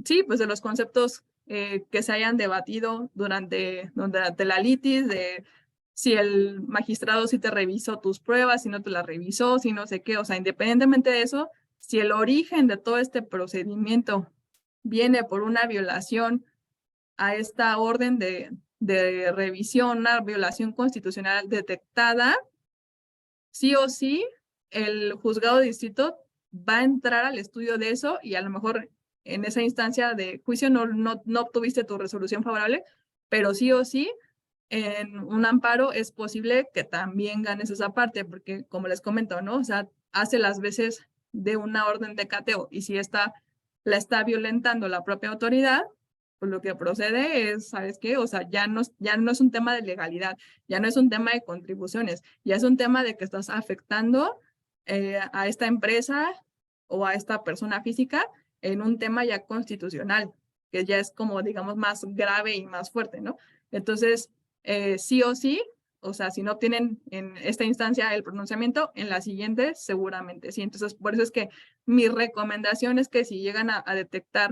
sí, pues de los conceptos que se hayan debatido durante la litis, de si el magistrado sí te revisó tus pruebas, si no te las revisó, si no sé qué, o sea, independientemente de eso, si el origen de todo este procedimiento viene por una violación a esta orden de revisión, una violación constitucional detectada, sí o sí, el juzgado de distrito va a entrar al estudio de eso y a lo mejor en esa instancia de juicio no obtuviste tu resolución favorable, pero sí o sí, en un amparo es posible que también ganes esa parte, porque como les comento, ¿no? O sea, hace las veces de una orden de cateo y si la está violentando la propia autoridad, pues lo que procede es, ¿sabes qué? O sea, ya no es un tema de legalidad, ya no es un tema de contribuciones, ya es un tema de que estás afectando a esta empresa o a esta persona física en un tema ya constitucional, que ya es como, digamos, más grave y más fuerte, ¿no? Entonces, sí o sí, o sea, si no obtienen en esta instancia el pronunciamiento, en la siguiente seguramente sí. Entonces, por eso es que mi recomendación es que si llegan a detectar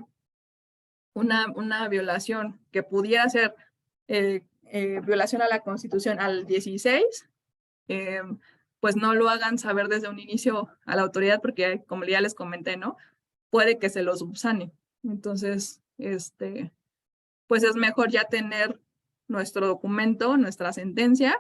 una violación que pudiera ser violación a la Constitución al 16, eh, pues no lo hagan saber desde un inicio a la autoridad porque, como ya les comenté, ¿no? Puede que se los subsane. Entonces, pues es mejor ya tener nuestro documento, nuestra sentencia,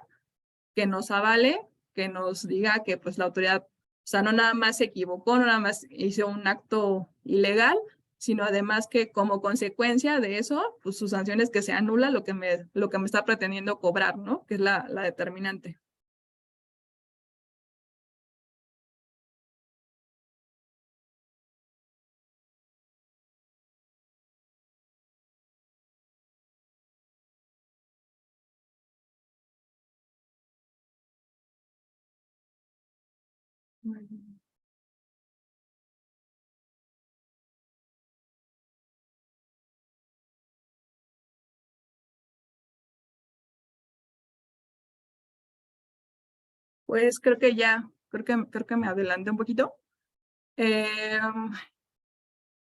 que nos avale, que nos diga que pues la autoridad, o sea, no nada más se equivocó, no nada más hizo un acto ilegal, sino además que como consecuencia de eso, pues su sanción es que se anula lo que me está pretendiendo cobrar, ¿no? Que es la determinante. Pues creo que me adelanté un poquito. Eh,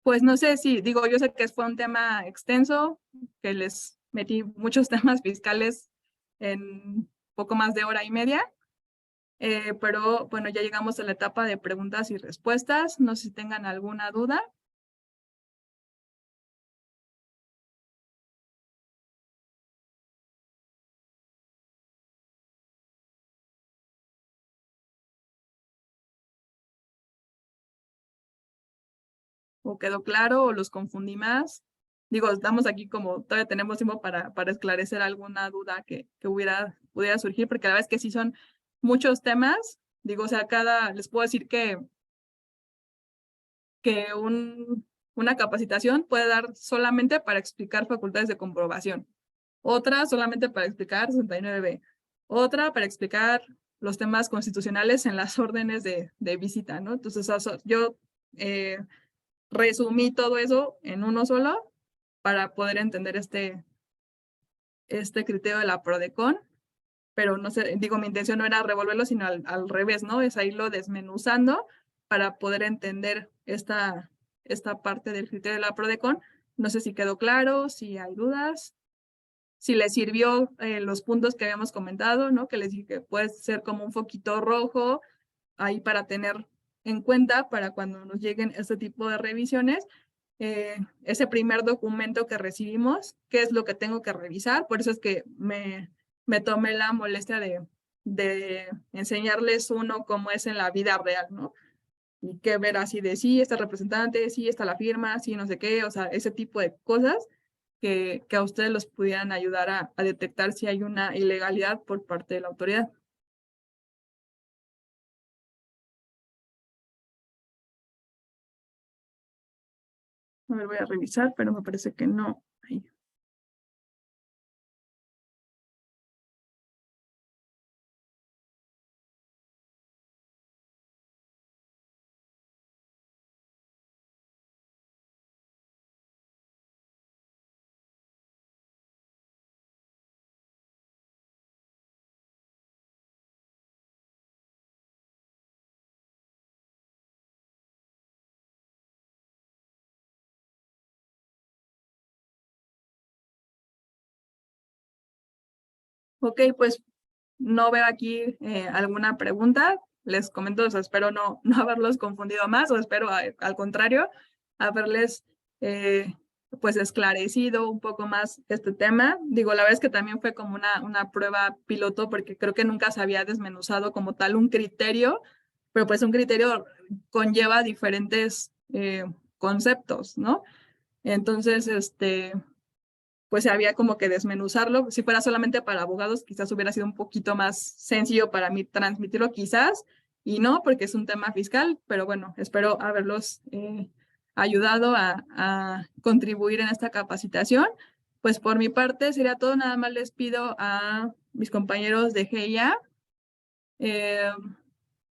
pues no sé si, digo, yo sé que fue un tema extenso, que les metí muchos temas fiscales en poco más de hora y media, pero bueno, ya llegamos a la etapa de preguntas y respuestas. No sé si tengan alguna duda. ¿O quedó claro o los confundí más? Digo, estamos aquí como todavía tenemos tiempo para esclarecer alguna duda que pudiera surgir, porque la verdad es que sí son muchos temas. Digo, o sea, les puedo decir que una capacitación puede dar solamente para explicar facultades de comprobación, otra solamente para explicar 69B, otra para explicar los temas constitucionales en las órdenes de visita, ¿no? Entonces, yo eh, resumí todo eso en uno solo para poder entender este criterio de la PRODECON, pero no sé, digo, mi intención no era revolverlo, sino al revés, ¿no? Es irlo desmenuzando para poder entender esta parte del criterio de la PRODECON. No sé si quedó claro, si hay dudas, si les sirvió los puntos que habíamos comentado, ¿no? Que les dije que puede ser como un foquito rojo ahí para tener en cuenta para cuando nos lleguen este tipo de revisiones, ese primer documento que recibimos, qué es lo que tengo que revisar. Por eso es que me tomé la molestia de enseñarles uno cómo es en la vida real, ¿no? Y que ver así de sí, está el representante, sí, está la firma, sí, no sé qué, o sea, ese tipo de cosas que a ustedes los pudieran ayudar a detectar si hay una ilegalidad por parte de la autoridad. A ver, voy a revisar, pero me parece que no. Ahí. Ok, pues no veo aquí alguna pregunta. Les comento, o sea, espero no haberlos confundido más, o espero al contrario, haberles eh, pues esclarecido un poco más este tema. Digo, la verdad es que también fue como una prueba piloto, porque creo que nunca se había desmenuzado como tal un criterio, pero pues un criterio conlleva diferentes conceptos, ¿no? Entonces, pues había como que desmenuzarlo. Si fuera solamente para abogados, quizás hubiera sido un poquito más sencillo para mí transmitirlo, quizás, y no, porque es un tema fiscal, pero bueno, espero haberlos ayudado a contribuir en esta capacitación. Pues por mi parte sería todo, nada más les pido a mis compañeros de GIA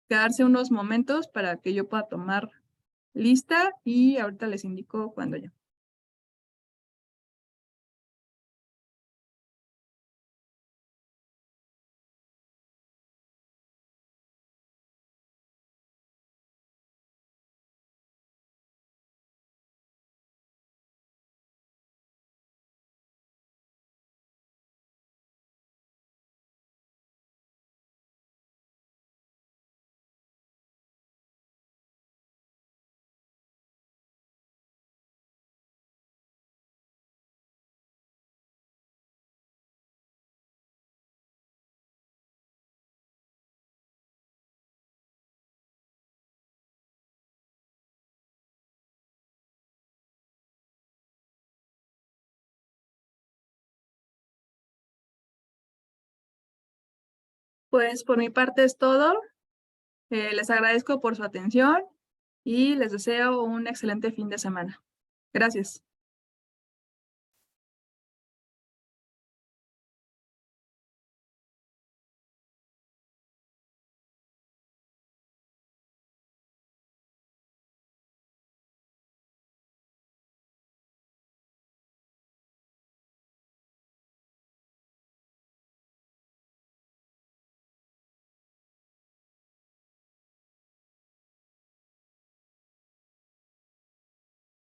quedarse unos momentos para que yo pueda tomar lista y ahorita les indico cuándo ya. Pues por mi parte es todo. Les agradezco por su atención y les deseo un excelente fin de semana. Gracias.